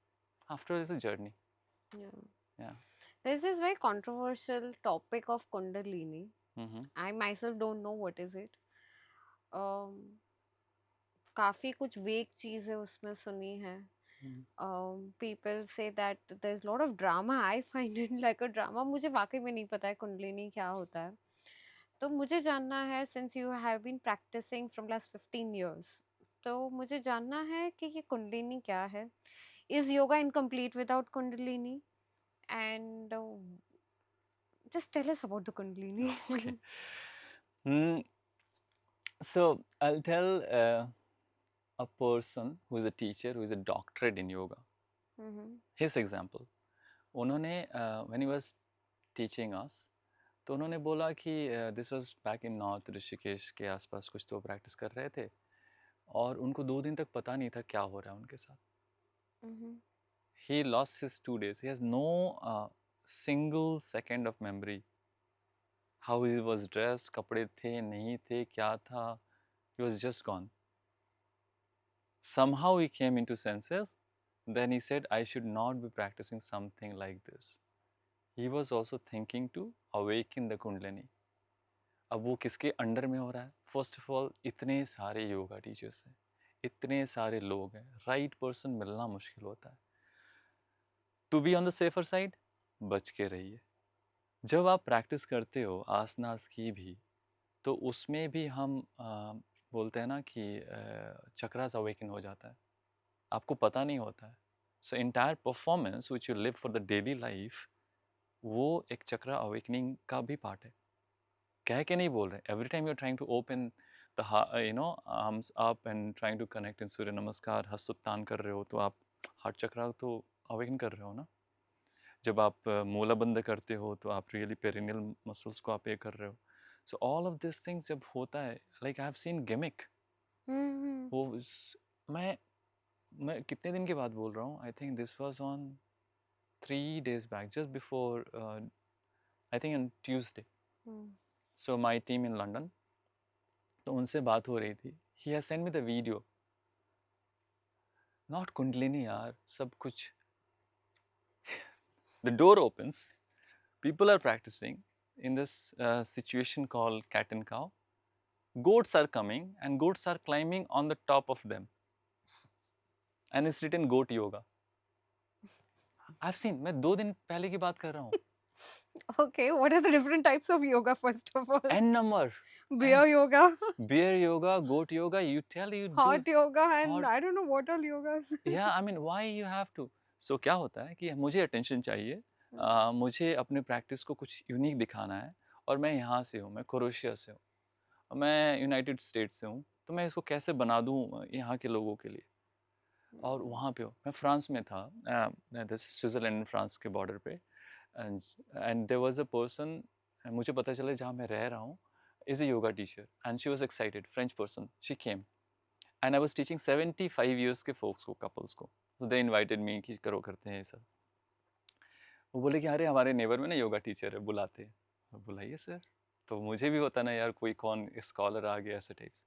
After is a journey. Yeah. Yeah. There's this very controversial topic of Kundalini. Mm-hmm. I myself don't know what is it. Um, काफी कुछ वेग चीजें उसमें सुनी है. People say that there's a lot of drama. I find it like a drama. मुझे वाकई में नहीं पता है कुंडलिनी क्या होता है. तो मुझे जानना है, since you have been practicing from last 15 years, तो मुझे जानना है कि ये कुंडलिनी क्या है. Is yoga incomplete without Kundalini? And just tell us about the Kundalini. Okay. So I'll tell a person who is a teacher, who is a doctorate in yoga, his example. उन्होंने when he was teaching us, तो उन्होंने बोला कि this was back in North Rishikesh के आसपास कुछ तो practice कर रहे थे, और उनको 2 दिन तक पता नहीं था क्या हो रहा है उनके साथ. He lost his 2 days. He has no single second of memory. How he was dressed, कपड़े थे नहीं थे, क्या था, he was just gone. Somehow he came into senses. Then he said, I should not be practicing something like this. He was also thinking to awaken the Kundalini. अब वो किसके under में हो रहा है? फर्स्ट ऑफ ऑल इतने सारे yoga teachers हैं, इतने सारे लोग हैं, राइट पर्सन मिलना मुश्किल होता है. To be on the safer side, बच के रहिए. जब आप प्रैक्टिस करते हो आसनास की भी, तो उसमें भी हम बोलते हैं ना कि चक्रास अवेकन हो जाता है, आपको पता नहीं होता है. So entire performance which you live for the daily life, वो एक चक्रा अवेकनिंग का भी पार्ट है. कह के नहीं बोल रहे. Every time you are trying to open the arms up and trying to connect in Surya Namaskar, हस्तुत्तान कर रहे हो, तो आप हार्ट चक्रा तो अवेकन कर रहे हो ना. जब आप मूला बंद करते हो तो आप रियली पेरिनियल मसल्स को आप ये कर रहे हो. So all of this things जब होता है, like I have seen gimmick. वो मैं कितने दिन के बाद बोल रहा हूँ, I think this was on 3 days back, just before I think on Tuesday. So my team in London, तो उनसे बात हो रही थी. He has send me the video, not kundalini यार, सब कुछ. The door opens, people are practicing in this situation called cat and cow. Goats are coming and goats are climbing on the top of them, and it's written goat yoga. I've seen. मैं 2 दिन पहले की बात कर रहा हूँ. Okay, what are the different types of yoga, first of all? N number. Beer and yoga, bear yoga, goat yoga, you tell you do hot yoga, and hot. I don't know what all yogas. Yeah, I mean, why you have to? So क्या होता है कि मुझे attention चाहिए, Mm, मुझे अपने practice को कुछ यूनिक दिखाना है, और मैं यहाँ से हूँ, मैं क्रोएशिया से हूँ, मैं यूनाइटेड स्टेट्स से हूँ, तो मैं इसको कैसे बना दूँ यहाँ के लोगों के लिए? और mm, वहाँ पे हूँ, मैं फ्रांस में था, स्विट्ज़रलैंड एंड फ्रांस के बॉर्डर पे, and and there was a person, मुझे पता चला जहाँ मैं रह रहा हूँ, is a yoga teacher, and she was excited, French person, she came, and I was teaching 75 years के फोक्स को, कपल्स को, तो दे इनवाइटेड मी कि करो, करते हैं ये सब। वो बोले कि अरे हमारे नेबर में ना योगा टीचर है, बुलाते हैं। और बुलाइए सर। तो मुझे भी होता ना यार, कोई कौन स्कॉलर आ गया ऐसे टाइप्स।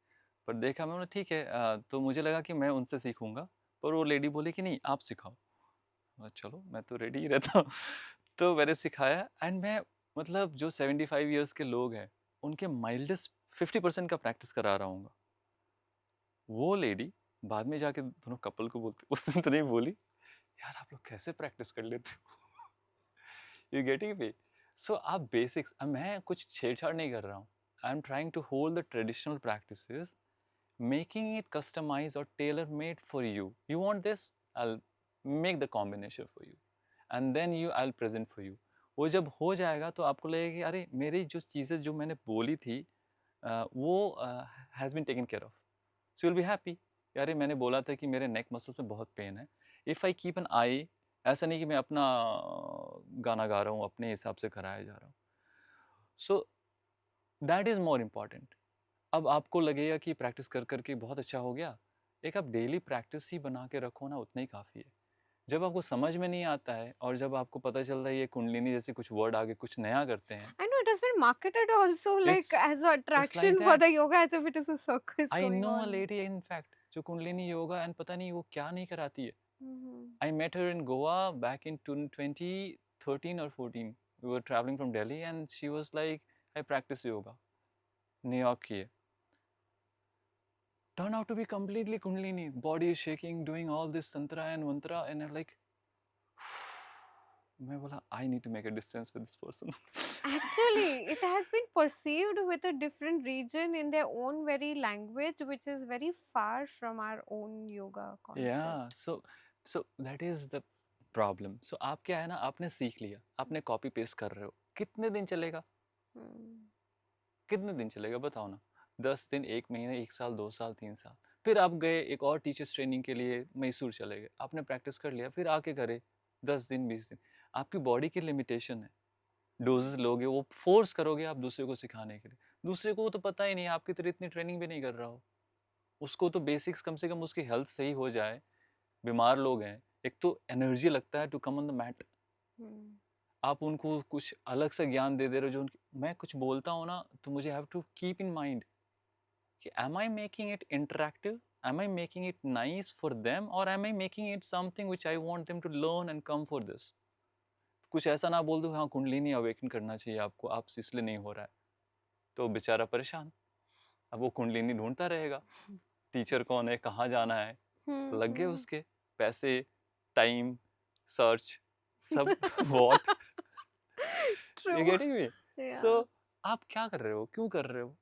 पर देखा मैं, बोला ठीक है, तो मुझे लगा कि मैं उनसे सीखूंगा, पर वो लेडी बोली कि नहीं आप सिखाओ। चलो मैं तो रेडी ही रहता हूँ। तो मैंने सिखाया, एंड मैं, मतलब जो 75 ईयर्स के लोग हैं, उनके माइल्डेस्ट 50% का प्रैक्टिस करा रहा हूँ। वो लेडी बाद में जाके दोनों कपल को बोलती, उस दिन तो नहीं बोली, यार आप लोग कैसे प्रैक्टिस कर लेते हो? You getting me? सो आप बेसिक्स, मैं कुछ छेड़छाड़ नहीं कर रहा हूँ, I am trying to hold the traditional practices, making it customized or tailor made for you. You want this, I'll make the combination for you, and then I'll present for you. वो जब हो जाएगा तो आपको लगेगा कि अरे मेरी जो चीज़ें जो मैंने बोली थी, वो has been taken care of, so will be happy. अरे मैंने बोला था कि मेरे नेक मसल्स में बहुत पेन है, इफ़ आई कीप एन आई, ऐसा नहीं कि मैं अपना गाना गा रहा हूँ, अपने हिसाब से कराया जा रहा हूँ। सो दैट इज़ मोर इम्पॉर्टेंट। अब आपको लगेगा कि प्रैक्टिस कर करके बहुत अच्छा हो गया, एक आप डेली प्रैक्टिस ही बना के रखो ना, उतना ही काफ़ी है। जब आपको समझ में नहीं आता है, और जब आपको पता चलता है ये कुंडलिनी जैसे कुछ वर्ड आगे कुछ नया करते हैं, I know it has been marketed also like it's as an it's like attraction for that. the yoga, as if it is a circus I going know a on. Lady in fact जो Kundalini yoga and पता नहीं वो क्या नहीं कराती है। Mm-hmm. I met her in Goa back in 2013 or 14. We were traveling from Delhi, and she was like, I practice yoga. New York की है। Turned out to be completely Kundalini. Body is shaking, doing all this tantra and mantra, and I'm like, मैं बोला, I need to make a distance with this person. Actually, it has been perceived with a different region in their own very language, which is very far from our own yoga Yeah, concept. so that is the problem. So आप क्या है ना, आपने सीख लिया, आपने copy paste कर रहे हो, कितने दिन चलेगा? Hmm. कितने दिन चलेगा बताओ ना? 10 दिन, 1 महीने, 1 साल, 2 साल, 3 साल। फिर आप गए एक और टीचर्स ट्रेनिंग के लिए मैसूर चले गए, आपने प्रैक्टिस कर लिया, फिर आके करे 10 दिन, 20 दिन। आपकी बॉडी की लिमिटेशन है, डोजेस Hmm. लोगे, वो फोर्स करोगे आप दूसरे को सिखाने के लिए। दूसरे को तो पता ही नहीं, आपकी तरह इतनी ट्रेनिंग भी नहीं कर रहा हो। उसको तो बेसिक्स, कम से कम उसकी हेल्थ सही हो जाए। बीमार लोग हैं, एक तो एनर्जी लगता है to come on the mat. Hmm. आप उनको कुछ अलग सा ज्ञान दे दे रहे हो, जो मैं कुछ बोलता हूँ ना, तो मुझे have to keep in mind कि am I making it interactive? Am I making it nice for them, or am I making it something which I want them to learn and come for this? कुछ ऐसा ना बोल दूं, हाँ kundalini awaken करना चाहिए आपको, आप इसलिए नहीं हो रहा है, तो बेचारा परेशान। अब वो कुंडलिनी ढूंढता रहेगा, टीचर कौन है, कहाँ जाना है, लग गए Hmm. उसके पैसे, टाइम, सर्च, सब। What, you True. Getting me? So Yeah. आप क्या कर रहे हो, क्यों कर रहे हो?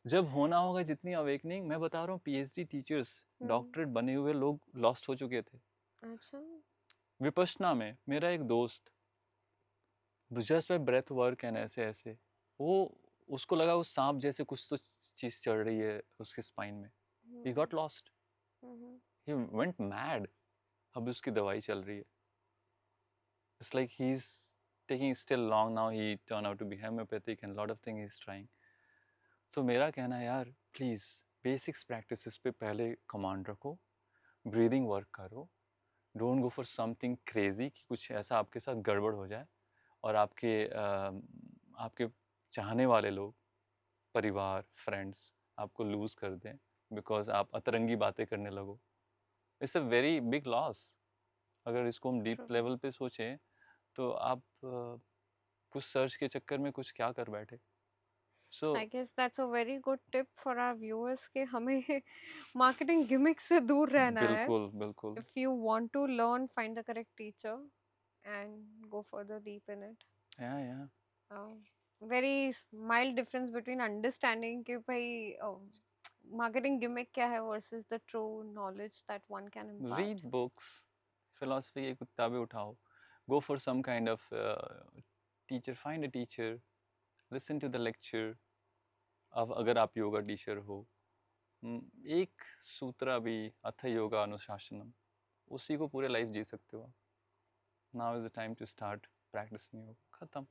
जब होना होगा जितनी अवेकनिंग, मैं बता रहा हूँ, पीएचडी टीचर्स, Hmm. डॉक्टरेट बने हुए लोग लॉस्ट हो चुके थे। अच्छा. विपश्यना में मेरा एक दोस्त, just by breath work and ऐसे ऐसे, वो, उसको लगा उस सांप जैसे कुछ तो चीज चढ़ रही है उसके स्पाइन में, ही Hmm. Got lost, Hmm. He went mad. अब उसकी दवाई चल रही है, it's like he is taking still long now, he turned out to be homeopathic and lot of things he's trying. So मेरा कहना है यार, प्लीज़ बेसिक्स प्रैक्टिसेस पे पहले कमांड रखो, ब्रीदिंग वर्क करो, don't go for something crazy कि कुछ ऐसा आपके साथ गड़बड़ हो जाए और आपके चाहने वाले लोग, परिवार, फ्रेंड्स आपको लूज़ कर दें बिकॉज आप अतरंगी बातें करने लगो। It's a very big loss. अगर इसको हम True. डीप लेवल पे सोचें तो आप कुछ सर्च के चक्कर में कुछ क्या कर बैठे। सो I guess that's a very good tip for our viewers कि हमें marketing gimmicks से दूर रहना है. बिल्कुल बिल्कुल। If you want to learn, find the correct teacher and go further deep in it. या Oh. very mild difference between understanding कि भाई marketing gimmick क्या है versus the true knowledge that one can Read impart. books, philosophy की किताबें उठाओ, go for some kind of teacher, find a teacher, listen to the lecture. अब अगर आप योगा टीचर हो, एक सूत्र भी अथ योगा अनुशासनम, उसी को पूरे लाइफ जी सकते हो आप. Now is the time to start practising yoga. खत्म.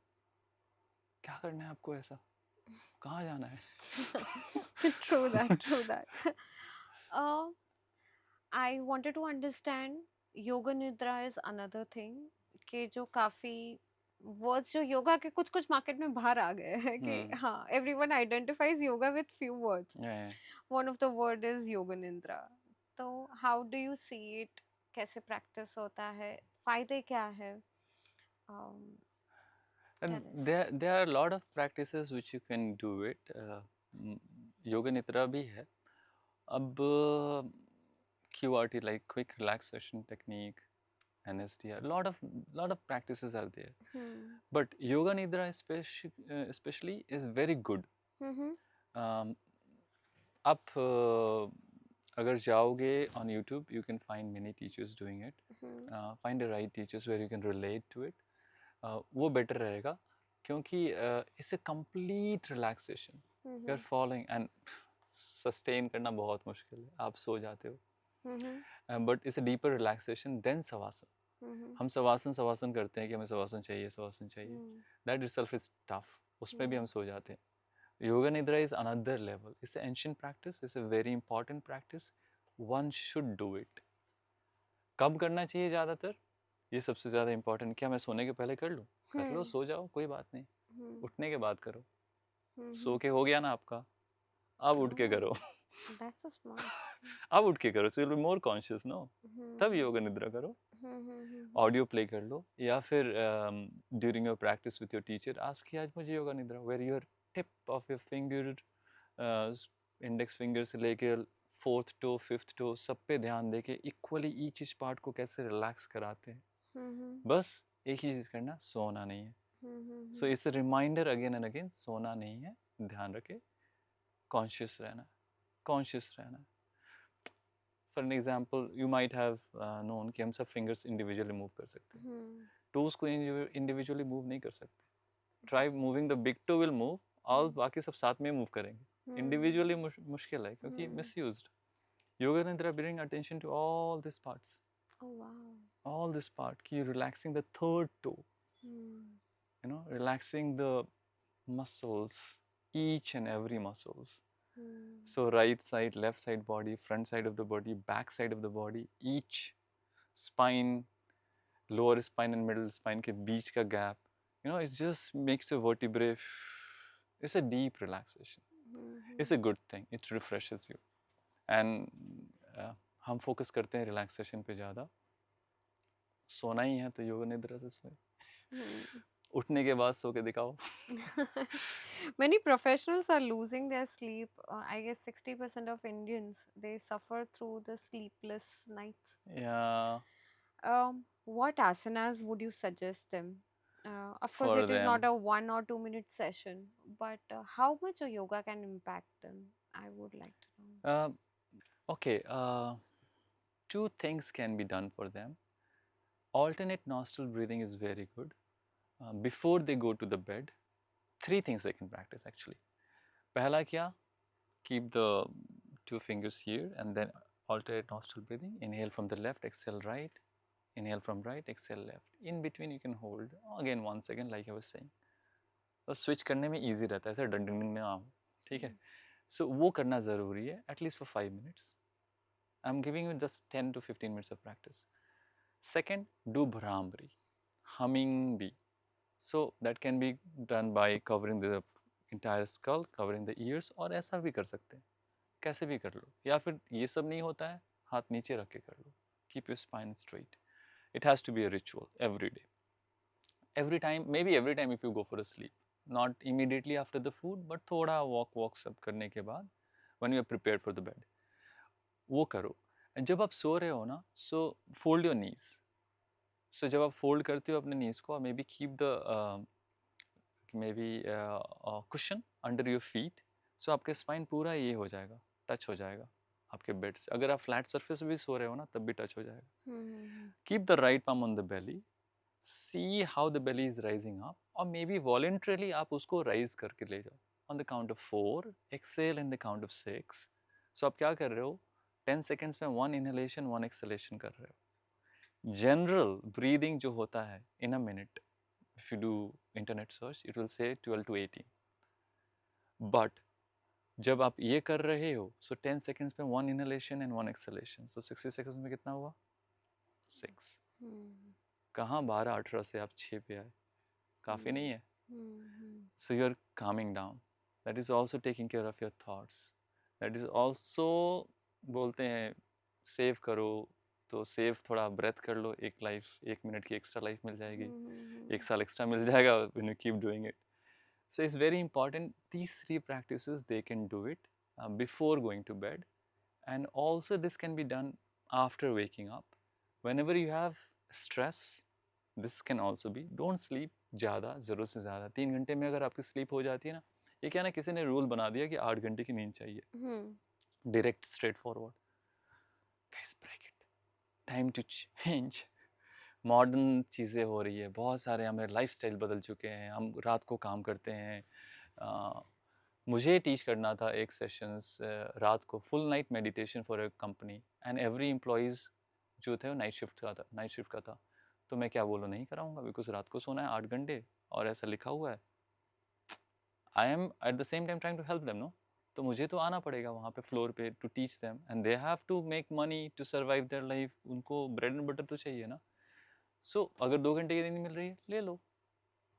क्या करना है आपको ऐसा? कहाँ जाना है? True that, true that. uh, I wanted to understand yoga nidra is another thing कि जो काफी वर्ड्स जो योगा के कुछ कुछ मार्केट में बाहर आ गए हैं कि हम्म. हाँ everyone identifies yoga with few words. Yeah. One of the word is yoga nidra. तो how do you see it? कैसे practice होता है? फायदे क्या है? um, And tell us. there are a lot of practices which you can do it. Yoga निद्रा भी है. अब QRT like quick relaxation technique, NSDR, lot of practices are there. But yoga nidra especially is very good. Um, आप अगर जाओगे on YouTube, you can find many teachers doing it. Find the right teachers where you can relate to it. वो better रहेगा क्योंकि it's a complete relaxation. You are following and sustain करना बहुत मुश्किल है. आप सो जाते हो. But it's a deeper relaxation than savasana. हम सवासन करते हैं कि हमें सवासन चाहिए. That itself is tough. उसमें भी हम सो जाते हैं. Yoga Nidra is another level. It's an ancient practice. It's a very important practice. One should do it. कब करना चाहिए ज़्यादातर? ये सबसे ज़्यादा important. क्या मैं सोने के पहले कर लूँ? कर लो, सो जाओ, कोई बात नहीं. उठने के बाद करो. सो के हो गया ना आपका? अब उठ के करो. That's a smart. अब उठ के करो. So you'll be more conscious, no? तब योगा निद्रा करो. ऑडियो प्ले कर लो या फिर during your practice with your teacher ask कि आज मुझे yoga nidra, where your tip of your finger, index finger से लेके फोर्थ टो फिफ्थ टो सब पे ध्यान दे के इक्वली ईच इच पार्ट को कैसे रिलैक्स कराते हैं. बस एक ही चीज़ करना, सोना नहीं है. So it's a reminder again and again, सोना नहीं है, ध्यान रखे, कॉन्शियस रहना. For an example you might have known कि हम सब फिंगर्स इंडिविजुअली मूव कर सकते हैं. टोज को इंडिविजुअली मूव नहीं कर सकते. Try moving the big toe will move, और बाकी सब साथ में मूव करेंगे. इंडिविजुअली मुश्किल है क्योंकि misused. Yoga nidra bring attention to all this parts. All this part, कि relaxing the third toe, you know, relaxing the muscles, each and every muscles. So right side, left side body, front side of the body, back side of the body, each spine, lower spine and middle spine के बीच का gap, you know, it just makes your vertebrae, it's a deep relaxation. It's a good thing. It refreshes you. And हम focus करते हैं relaxation पे ज़्यादा. सोना ही है तो योगा निद्रा से सोए. उठने के बाद सो के दिखाओ. Many professionals are losing their sleep. I guess 60% of Indians, they suffer through the sleepless nights. Yeah. What asanas would you suggest them? Of course, For it is them. not a 1 or 2 minute session, but how much a yoga can impact them? I would like to know. Okay. Two things can be done for them. Alternate nostril breathing is very good. Before they go to the bed, 3 things they can practice actually. Pehla kya? Keep the 2 fingers here and then alternate nostril breathing. Inhale from the left, exhale right. Inhale from right, exhale left. In between you can hold again 1 second like I was saying. तो switch करने में easy रहता है, ऐसे डंड ना हो. ठीक है. So वो करना ज़रूरी है, at least for 5 minutes. I'm giving you just 10 to 15 minutes of practice. Second, do Bhramri, humming bee. So that can be done by covering the entire skull, covering the ears, और ऐसा भी कर सकते हैं. कैसे भी कर लो. या फिर ये सब नहीं होता है, हाथ नीचे रख के कर लो. Keep your spine straight. It has to be a ritual every day. Every time, maybe every time if you go for a sleep. Not immediately after the food, but थोड़ा walk सब करने के बाद, when you are prepared for the bed. वो करो. जब आप सो रहे हो ना, so fold your knees. So जब आप fold करते हो अपने knees को, maybe keep the maybe cushion under your feet, so आपके स्पाइन पूरा ये हो जाएगा, टच हो जाएगा आपके बेड से. अगर आप फ्लैट सरफेस भी सो रहे हो ना तब भी टच हो जाएगा. Keep the right palm on the belly, see how the belly is rising up, or maybe voluntarily आप उसको raise करके ले जाओ. On the count of 4, exhale in the count of 6. So आप क्या कर रहे हो? 10 seconds में 1 inhalation, 1 exhalation कर रहे हो. General breathing जो होता है in a minute, if you do internet search, it will say 12 to 18. But जब आप ये कर रहे हो, so 10 seconds में 1 inhalation and 1 exhalation. So 60 seconds में कितना हुआ? 6. कहाँ 12-18 से आप 6 पे आए? काफ़ी नहीं है? So you're calming down. That is also taking care of your thoughts. That is also बोलते हैं सेव करो, तो सेव थोड़ा ब्रेथ कर लो, एक लाइफ 1 मिनट की एक्स्ट्रा लाइफ मिल जाएगी, 1 साल एक्स्ट्रा मिल जाएगा when you keep doing it. So it's very important, these 3 practices they can do it before going to bed, and also this can be done after waking up. Whenever you have stress, this can also be, don't sleep ज़्यादा, ज़रूरत से ज़्यादा. 3 घंटे में अगर आपकी sleep हो जाती है ना, ये क्या ना किसी ने रूल बना दिया कि 8 घंटे की नींद चाहिए, direct straight forward. Guys break it, time to change. Modern चीज़ें हो रही है, बहुत सारे हमारे लाइफस्टाइल बदल चुके हैं, हम रात को काम करते हैं. मुझे टीच करना था एक सेशंस रात को, full night meditation for a company, and every employees जो थे वो नाइट शिफ्ट का था. तो मैं क्या बोलूँ, नहीं कराऊंगा, बिकॉज रात को सोना है 8 घंटे और ऐसा लिखा हुआ है. I am at the same time trying to help them, no. तो मुझे तो आना पड़ेगा वहाँ पे फ्लोर पे to teach them, and they have to make money to survive their life. उनको ब्रेड एंड बटर तो चाहिए ना. सो अगर 2 घंटे की नींद मिल रही है, ले लो.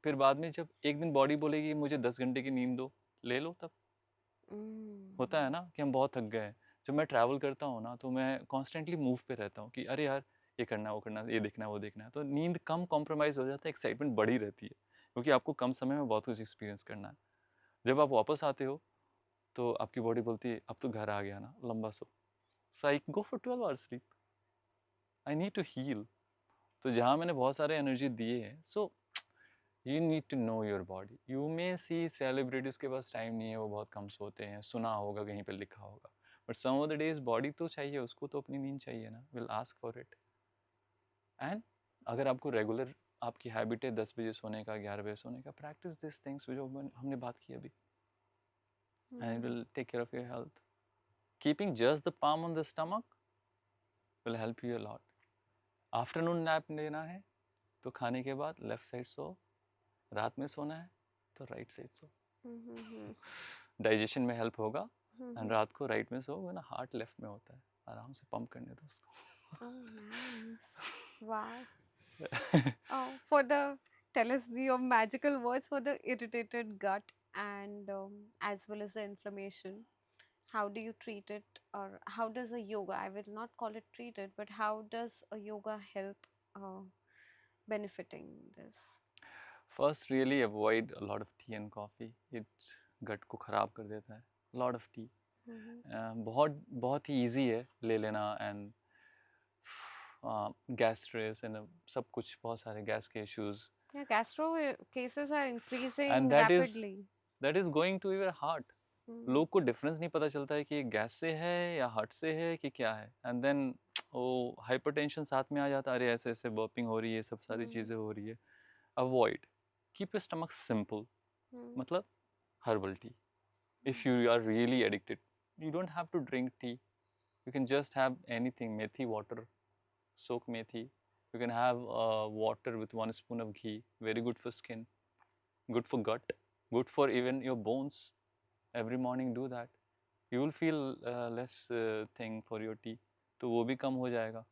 फिर बाद में जब एक दिन बॉडी बोलेगी मुझे 10 घंटे की नींद दो, ले लो. तब होता है ना कि हम बहुत थक गए हैं. जब मैं ट्रैवल करता हूँ ना तो मैं कॉन्स्टेंटली मूव पे रहता हूँ कि अरे यार ये करना है, वो करना है, ये देखना है, वो देखना है. तो नींद कम कॉम्प्रोमाइज़ हो जाता है, एक्साइटमेंट बढ़ी रहती है, क्योंकि आपको कम समय में बहुत कुछ एक्सपीरियंस करना है. जब आप वापस आते हो तो आपकी बॉडी बोलती है अब तो घर आ गया ना, लंबा सो. So I go for 12 hours sleep, I need to heal. तो जहाँ मैंने बहुत सारे एनर्जी दिए हैं, so you need to know your body. You may see celebrities के पास टाइम नहीं है, वो बहुत कम सोते हैं, सुना होगा कहीं पे लिखा होगा, but some of the days body तो चाहिए, उसको तो अपनी नींद चाहिए ना, will ask for it. And अगर आपको रेगुलर आपकी हैबिट है 10 बजे सोने का, 11 बजे सोने का, प्रैक्टिस दिस थिंग्स जो हमने बात की अभी, and it will take care of your health. Keeping just the palm on the stomach will help you a lot. Afternoon nap लेना है तो खाने के बाद लेफ्ट साइड सो, रात में सोना है तो राइट साइड सो. डाइजेशन में हेल्प होगा, एंड रात को राइट में सो, ना हार्ट लेफ्ट में होता है, आराम से पंप करने दो उसको. Oh, nice. Wow. For the, tell us your magical words for the irritated gut and as well as the inflammation. How do you treat it, or how does a yoga, I will not call it treated, but how does a yoga help benefiting this? First really avoid a lot of T and coffee, it गट को ख़राब कर देता है. Lot of T बहुत बहुत ही easy है ले लेना, एंड गैस्ट्रेस एंड सब कुछ, बहुत सारे गैस के issues, Yeah, gastro cases are increasing and rapidly. That is going to your heart. लोग को डिफरेंस नहीं पता चलता है कि ये गैस से है या हार्ट से है कि क्या है, एंड देन वो हाइपरटेंशन साथ में आ जाता है, अरे ऐसे ऐसे बर्पिंग हो रही है, सब सारी चीज़ें हो रही है. Avoid, keep your stomach simple, मतलब herbal tea. If you are really addicted, you don't have to drink tea. You can just have anything, methi water, soak methi. You can have water with 1 spoon of ghee, very good for skin, good for gut, good for even your bones. Every morning do that. You will feel less thing for your tea. तो वो भी कम हो जाएगा.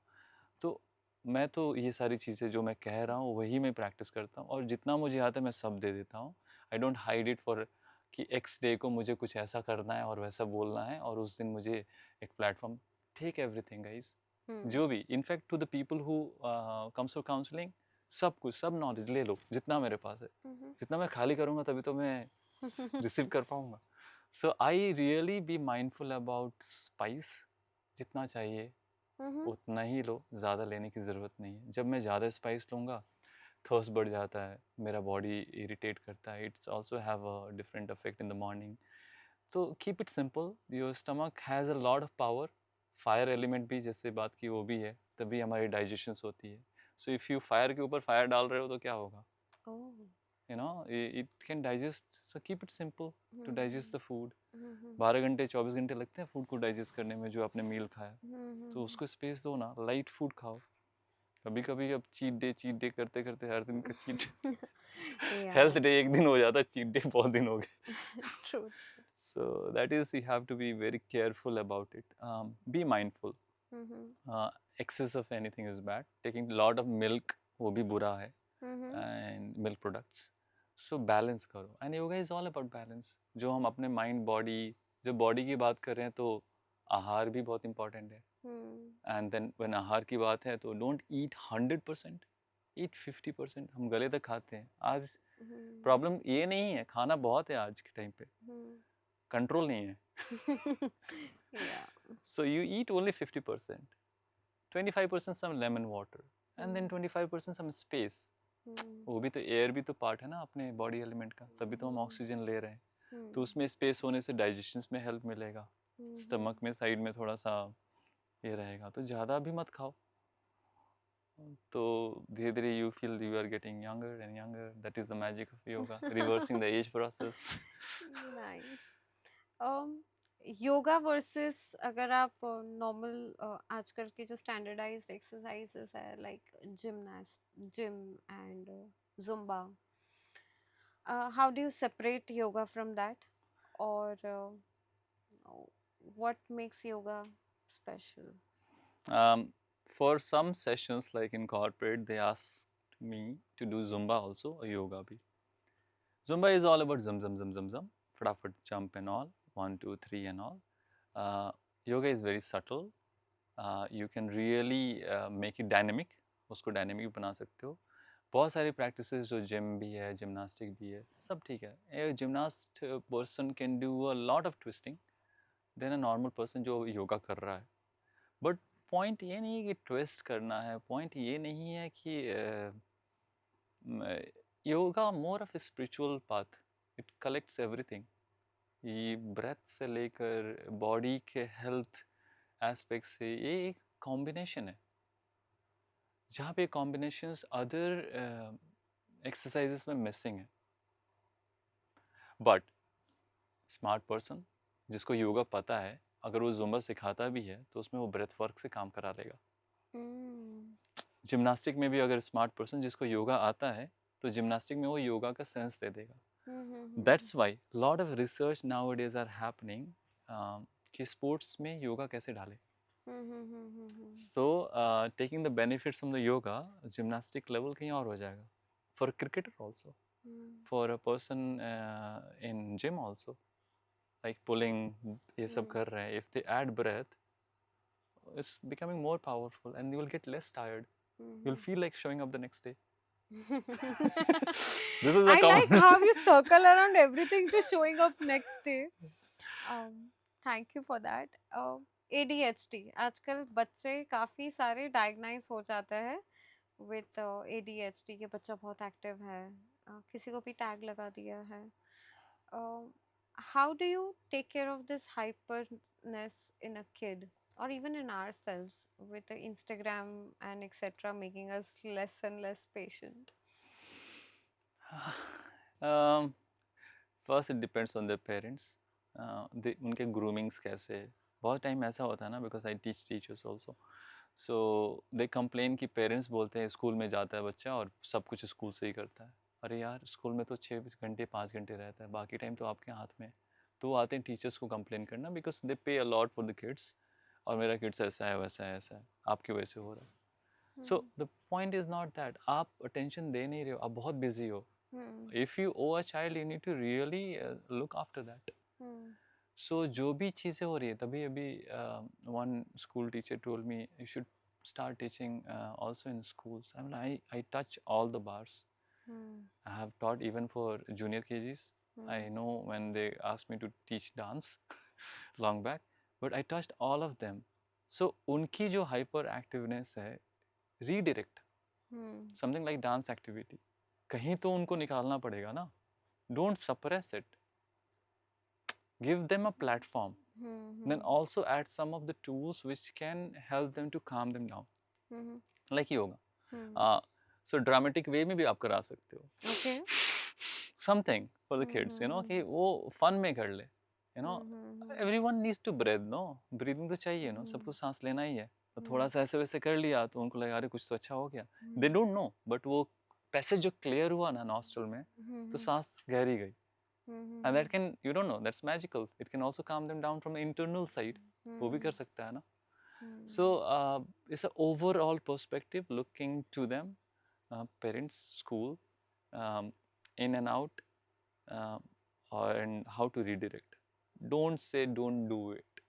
तो मैं तो ये सारी चीज़ें जो मैं कह रहा हूँ वही मैं प्रैक्टिस करता हूँ, और जितना मुझे आता है मैं सब दे देता हूँ. I don't hide it for कि एक्स डे को मुझे कुछ ऐसा करना है और वैसा बोलना है और उस दिन मुझे एक प्लेटफॉर्म. टेक एवरीथिंग गाइस, जो भी, in fact to the people who comes for counselling, सब कुछ, सब नॉलेज ले लो जितना मेरे पास है. जितना मैं खाली करूँगा तभी तो मैं रिसीव कर पाऊँगा. So I really be mindful about spice. जितना चाहिए उतना ही लो, ज़्यादा लेने की ज़रूरत नहीं है. जब मैं ज़्यादा स्पाइस लूँगा थर्स्ट बढ़ जाता है, मेरा बॉडी इरिटेट करता है, it's also have a different effect in the morning. तो keep it simple, your stomach has a lot of power. Fire element भी जैसे बात की वो भी है, तभी हमारी डाइजेशंस होती है. सो इफ़ यू फायर के ऊपर फायर डाल रहे हो तो क्या होगा? Oh. You know, it can digest. So keep it simple to digest the food. Mm-hmm. 12 घंटे 24 घंटे लगते हैं फूड को डाइजेस्ट करने में, जो आपने मील खाया. तो Mm-hmm. उसको स्पेस दो ना, लाइट फूड खाओ. कभी कभी अब चीट डे करते करते हर दिन का चीट. Yeah. हेल्थ डे एक दिन हो जाता है, चीट डे बहुत दिन हो गए. True. So that is, you have to be very careful about it. Be mindful. Mm-hmm. Excess of anything is bad. Taking a lot of milk वो भी बुरा है, Mm-hmm. and milk products. So balance करो. And yoga is all about balance. जो हम अपने mind body, जब body की बात कर रहे हैं तो आहार भी बहुत important है. And then when आहार की बात है तो don't eat 100%, eat 50%. हम गले तक खाते हैं. आज प्रॉब्लम ये नहीं है, खाना बहुत है आज के टाइम पे, कंट्रोल नहीं है. Yeah. So you eat only 50%, 25% some lemon water, and then 25% some space. वो भी तो एयर भी तो पार्ट है ना अपने बॉडी एलिमेंट का, तभी तो हम ऑक्सीजन ले रहे हैं. तो उसमें स्पेस होने से डाइजेशन में हेल्प मिलेगा, स्टमक में साइड में थोड़ा सा ये रहेगा. तो ज़्यादा भी मत खाओ, तो धीरे धीरे you feel you are getting younger and younger. That is the magic of yoga, reversing the age process. Nice. Yoga versus अगर आप नॉर्मल आजकल के जो स्टैंडर्डाइज्ड एक्सरसाइजेस है like gym and Zumba, how do you separate yoga from that, और what makes yoga special? For some sessions like in corporate, they asked me to do Zumba also, or yoga bhi. Zumba is all about zum, fadafat jump and all, 1, 2, 3 and all. Yoga is very subtle. You can really make it dynamic. उसको dynamic बना सकते हो. बहुत सारी practices जो gym भी है, gymnastic भी है, सब ठीक है. A gymnast person can do a lot of twisting than a normal person जो योगा कर रहा है. बट पॉइंट ये नहीं है कि ट्विस्ट करना है, पॉइंट ये नहीं है कि yoga more of a spiritual path. It collects everything. ये ब्रेथ से लेकर बॉडी के हेल्थ एस्पेक्ट से, ये एक कॉम्बिनेशन है, जहाँ पे कॉम्बिनेशंस अदर एक्सरसाइजेस में मिसिंग है. बट स्मार्ट पर्सन जिसको योगा पता है, अगर वो जुम्बा सिखाता भी है तो उसमें वो ब्रेथ वर्क से काम करा लेगा. जिमनास्टिक में भी अगर स्मार्ट पर्सन जिसको योगा आता है तो जिमनास्टिक में वो योगा का सेंस दे देगा. That's why lot of research nowadays are happening कि स्पोर्ट्स में योगा कैसे डाले. So taking the benefits from the yoga, gymnastic level कहीं और हो जाएगा. For cricketer also, for a person in gym also, like pulling, ये सब कर रहे हैं, if they add breath, it's becoming more powerful and you will get less tired. You'll feel like showing up the next day. This is a I like how you circle around everything to showing up next day. Thank you for that. ADHD, आजकल बच्चे काफी सारे diagnose हो जाते हैं with ADHD के बच्चा बहुत एक्टिव है, किसी को भी टैग लगा दिया है. How do you take care of this hyperness in a kid or even in ourselves with the Instagram and etc making us less and less patient? First it depends on their parents. उनके ग्रूमिंग्स कैसे है. बहुत time ऐसा होता है ना, because I teach teachers also, so they complain कि parents बोलते हैं स्कूल में जाता है बच्चा और सब कुछ स्कूल से ही करता है. अरे यार, स्कूल में तो 6 घंटे 5 घंटे रहता है, बाकी टाइम तो आपके हाथ में. तो आते हैं टीचर्स को कंप्लेन करना, बिकॉज दे पे अलॉट फॉर द किड्स, और मेरा किड्स ऐसा है वैसा है ऐसा है, आपकी वजह से हो रहा है. So the point is not that आप अटेंशन दे नहीं रहे हो, आप बहुत बिजी हो. If you owe a child, you need to really look after that. So जो भी चीज़ें हो रही है, तभी अभी one school teacher told me you should start teaching also in schools. I mean, I touch all the bars. I have taught even for junior KGs. I know when they asked me to teach dance long back, but I touched all of them. So उनकी जो hyper activeness है, redirect. Something like dance activity, कहीं तो उनको निकालना पड़ेगा ना. Don't suppress it. Give them a platform. Then also add some of the tools which can help them to calm them down. Like yoga. So dramatic way में भी आप करा सकते हो. Okay. Something for the kids, you know, कि वो fun में कर ले. You know, everyone needs to breathe, no? Breathing तो चाहिए, no? सबको सांस लेना ही है. तो थोड़ा सा ऐसे वैसे कर लिया तो उनको लगा अरे कुछ तो अच्छा हो गया. They don't know, but वो पैसेज जो क्लियर हुआ ना नॉस्ट्रल में, तो सांस गहरी गई. And that can, you don't know, that's magical. It can also calm them down from the internal side. वो भी कर सकता है ना. So it's an overall perspective looking to them, parents, school, in and out, and how to redirect. Don't say don't do it.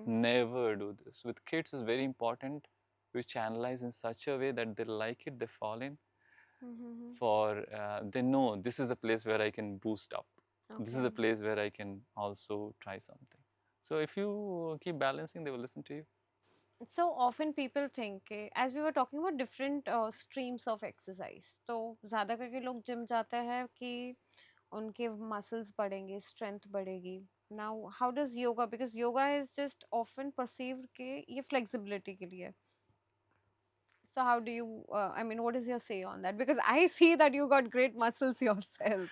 Never do this. With kids, it's very important to channelize in such a way that they like it, they fall in. For they know this is the place where I can boost up. This is a place where I can also try something. So if you keep balancing, they will listen to you. So often people think as we were talking about different streams of exercise, तो ज़्यादा करके लोग gym जाते हैं कि उनके muscles बढ़ेंगे, strength बढ़ेगी. Now how does yoga, because yoga is just often perceived कि ये flexibility के लिए. So how do you I mean, what is your say on that, because I see that you got great muscles yourself.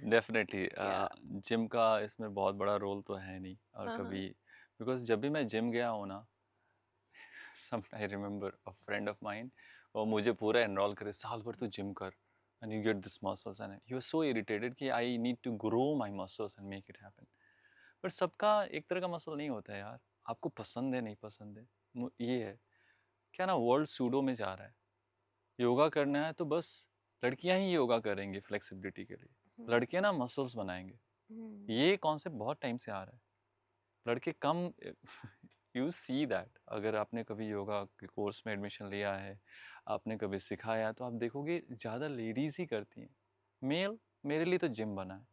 Definitely. Yeah. Gym का इसमें बहुत बड़ा role तो है नहीं. और कभी because जब भी मैं जिम गया हूँ ना, I remember a friend of mine, वो मुझे पूरा enroll करे, साल भर तू जिम कर and you get this muscles, and he was so irritated कि I need to grow my muscles and make it happen. But सबका एक तरह का मसल नहीं होता है यार. आपको पसंद है नहीं पसंद है, ये है क्या ना, वर्ल्ड सूडो में जा रहा है. योगा करना है तो बस लड़कियां ही योगा करेंगे फ्लेक्सिबिलिटी के लिए, लड़के ना मसल्स बनाएंगे. ये कॉन्सेप्ट बहुत टाइम से आ रहा है. लड़के कम यू सी दैट. अगर आपने कभी योगा के कोर्स में एडमिशन लिया है, आपने कभी सिखाया है, तो आप देखोगे ज़्यादा लेडीज़ ही करती हैं. मेल मेरे लिए तो जिम बना है,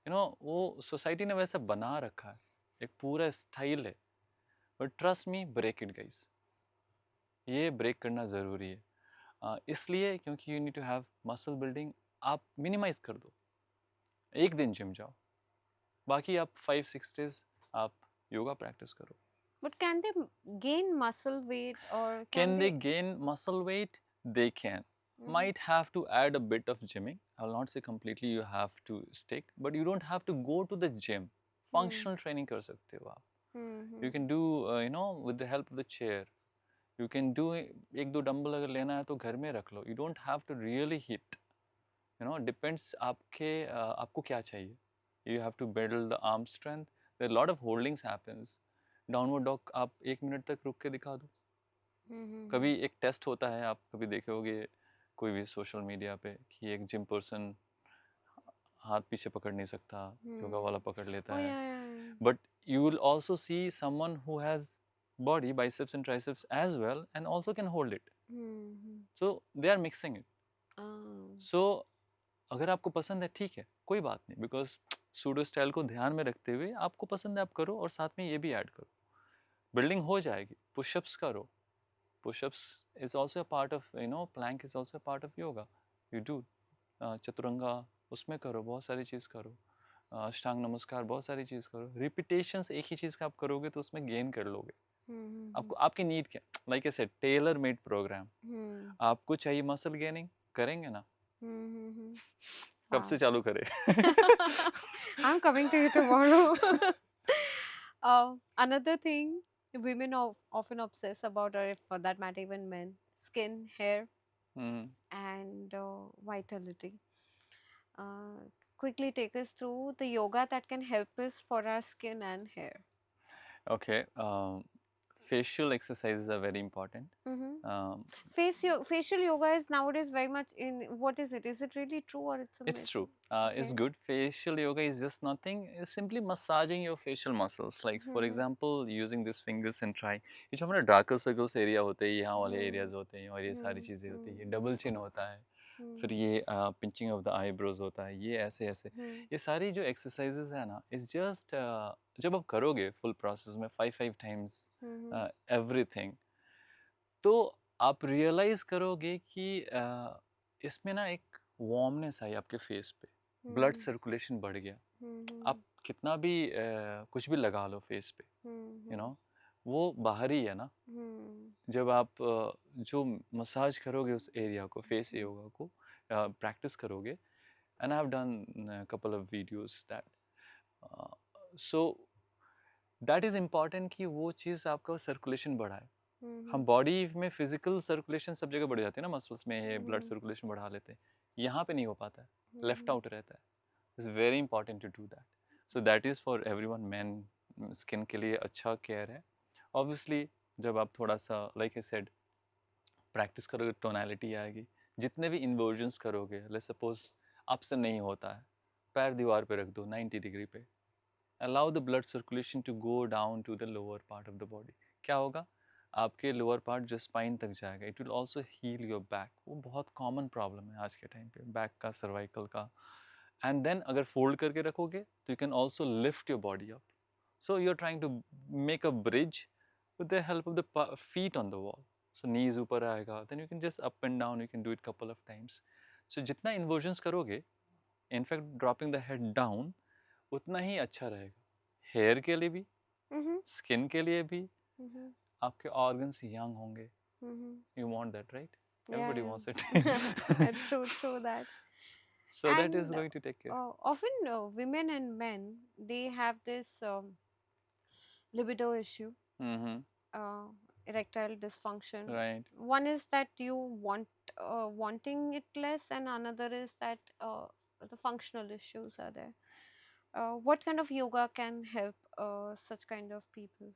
यू नो, वो सोसाइटी ने वैसा बना रखा है, एक पूरा स्टाइल है. But trust me, break it guys. ये ब्रेक करना ज़रूरी है. इसलिए क्योंकि you need to have muscle building. आप मिनिमाइज कर दो, एक दिन जिम जाओ, बाकी आप 5-6 days आप योगा प्रैक्टिस करो. But can they gain muscle weight, or Can they gain muscle weight? They can. Might have to add a bit of gymming. I will not say completely you have to stick, but you don't have to go to the gym. Functional training कर सकते हो आप. You can do, you know, with the help of the chair. You can do एक दो dumbbell अगर लेना है तो घर में रख लो. You don't have to really hit. You know, depends आपको क्या चाहिए. You have to build the arm strength. There are a lot of holdings happens. Downward dog आप 1 मिनट तक रुक के दिखा दो. कभी एक टेस्ट होता है, आप कभी देखे होगे कोई भी सोशल मीडिया पे, कि एक जिम पर्सन हाथ पीछे पकड़ नहीं सकता, योगा वाला पकड़ लेता है. But you will also see someone who has body, biceps and triceps as well, and also can hold it. So they are mixing it. So अगर आपको पसंद है ठीक है, कोई बात नहीं, बिकॉज सूडो स्टाइल को ध्यान में रखते हुए आपको पसंद है आप करो, और साथ में ये भी ऐड करो. बिल्डिंग हो जाएगी. पुशअप्स करो. Push ups is also a part of, you know, plank is also a part of yoga. You do chaturanga, उसमें करो, बहुत सारी चीज़ करो. अष्टांग नमस्कार, बहुत सारी चीज़ करो. रिपीटेशंस एक ही चीज़ का आप करोगे तो उसमें गेन कर लोगे. आपको आपकी नीड क्या, like I said, tailor made programme. आपको चाहिए मसल गेनिंग, करेंगे ना. कब से चालू करें? I'm coming to you tomorrow. Another thing women often obsess about, or for that matter even men, skin, hair, and vitality. Quickly take us through the yoga that can help us for our skin and hair. Okay. Facial exercises are very important. Facial yoga is nowadays very much in. What is it? Is it really true, or it's a myth? It's true. It's good. Facial yoga is just nothing. It's simply massaging your facial muscles. Like for example, using these fingers and try. ये जो हमारे darker circles area होते हैं, यहाँ वाले areas होते हैं, और ये सारी चीजें होती हैं. Double chin होता है. फिर ये pinching of the eyebrows होता है. ये ऐसे ऐसे. ये सारी जो exercises है ना, it's just जब आप करोगे full process में 5 times everything, तो आप रियलाइज करोगे कि इसमें ना एक वार्मनेस आई आपके फेस पे, ब्लड हम्म सर्कुलेशन बढ़ गया। हम्म आप कितना भी कुछ भी लगा लो फेस पे, यू हम्म नो वो बाहरी है ना। हम्म जब आप जो मसाज करोगे उस एरिया को, फेस हम्म योगा को प्रैक्टिस करोगे, and I have done couple of videos that, so that is important कि वो चीज़ आपका सर्कुलेशन बढ़ाए। हम हम्म बॉडी में फिजिकल सर्कुलेशन सब जगह बढ़ जाती है ना, मसल्स में ये ब्लड हम्म सर्कुलेशन बढ़ा लेते हैं, यहाँ पे नहीं हो पाता है, लेफ्ट हम्म आउट रहता है। It's very important to do that. So that is for everyone. Man skin के लिए अच्छा केयर है। ऑब्वियसली जब आप थोड़ा सा लाइक आई सेड प्रैक्टिस करोगे, टोनैलिटी आएगी। जितने भी इन्वर्जन्स करोगे, लेट्स सपोज आपसे नहीं होता है, पैर दीवार पे रख दो 90 डिग्री पे, allow the blood circulation to go down to the lower part of the body। क्या होगा, आपके लोअर पार्ट जो स्पाइन तक जाएगा, it will also heal your back. वो बहुत कॉमन प्रॉब्लम है आज के टाइम पे, बैक का, सर्वाइकल का। एंड देन अगर फोल्ड करके रखोगे तो you can also lift your body up. So you are trying to make a bridge with the help of the feet on the wall. So knees ऊपर आएगा, then you can just up and down, you can do it couple of times. So जितना inversions करोगे, in fact dropping the head down, उतना ही अच्छा रहेगा, hair के लिए भी, हम्म स्किन के लिए भी, हम्म आपके ऑर्गन्स यंग होंगे। Hmm you want that, right? yeah Everybody wants it. yeah true that. So that is And going to take care. often women and men, they have this libido issue, Mm-hmm. uh, erectile dysfunction. Right. One is that you wanting it less, and another is that the functional issues are there. What kind of yoga can help such kind of people?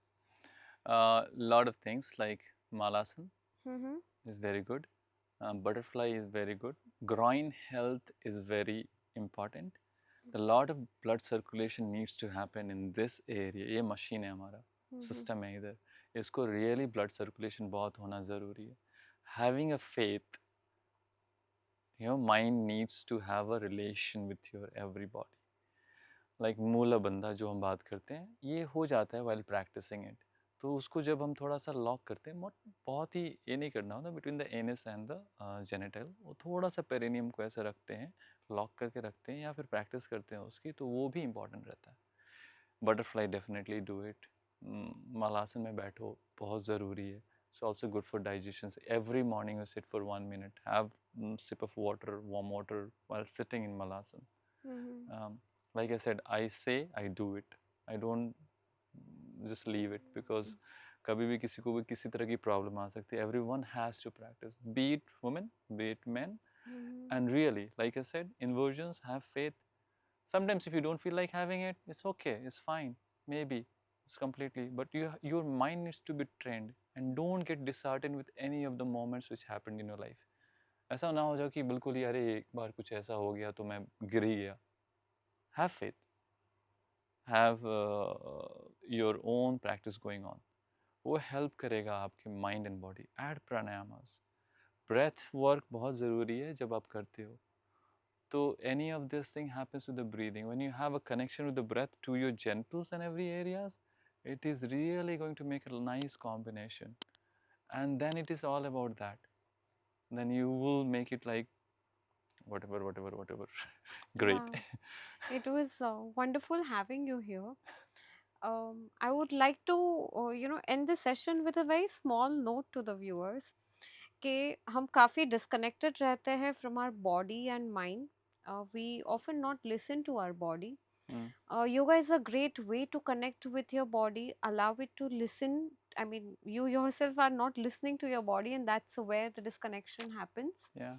Lot of things like Malasana Mm-hmm. is very good. Butterfly is very good. Groin health is very important. A lot of blood circulation needs to happen in this area. ये machine है हमारा, Mm-hmm. system है इधर, इसको really blood circulation बहुत होना ज़रूरी है. Having a faith, your mind needs to have a relation with your every body. Like मूला बंदा जो हम बात करते हैं, ये हो जाता है while practicing it. तो उसको जब हम थोड़ा सा लॉक करते हैं, बहुत ही ये नहीं करना होता, between the anus and the genital, वो थोड़ा सा पेरिनियम को ऐसे रखते हैं, लॉक करके रखते हैं, या फिर प्रैक्टिस करते हैं उसकी, तो वो भी इंपॉर्टेंट रहता है। Butterfly definitely do it. Malasana में बैठो, बहुत ज़रूरी है। It's also good for digestion. Every morning you sit for 1 minute, have sip of water, warm water while sitting in malasana. Mm-hmm. Like I said, I say I do it, I don't just leave it, because कभी भी किसी को भी किसी तरह की problem आ सकती है। Everyone has to practice, be it women, be it men. Mm-hmm. And really, like I said, inversions, have faith. Sometimes if you don't feel like having it, it's okay, it's fine, maybe it's completely, but your mind needs to be trained, and don't get disheartened with any of the moments which happened in your life. ऐसा ना हो जाओ कि बिल्कुल ही अरे एक बार कुछ ऐसा हो गया तो मैं गिर ही गया। Have faith, have your own practice going on. वो हेल्प करेगा आपके mind and body. Add pranayamas, breath work बहुत ज़रूरी है जब आप करते हो। तो any of this thing happens with the breathing. When you have a connection with the breath to your genitals and every areas, it is really going to make a nice combination. And then it is all about that. Then you will make it like whatever. Great. Wow, it was wonderful having you here. I would like to, end the session with a very small note to the viewers कि हम काफ़ी disconnected रहते हैं from our body and mind. We often not listen to our body. Mm, Yoga is a great way to connect with your body, allow it to listen. I mean, you yourself are not listening to your body, and that's where the disconnection happens. yeah.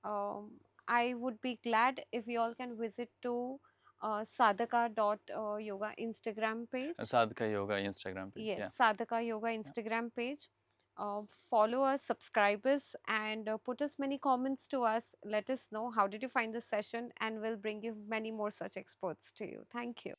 um, I would be glad if you all can visit to sadhaka.yoga Instagram page. Sadhaka Yoga Instagram page. Yes, Yeah. Sadhaka Yoga Yeah. Instagram page. Follow us, subscribe us, and put us many comments to us. Let us know how did you find the session, and we'll bring you many more such experts to you. Thank you.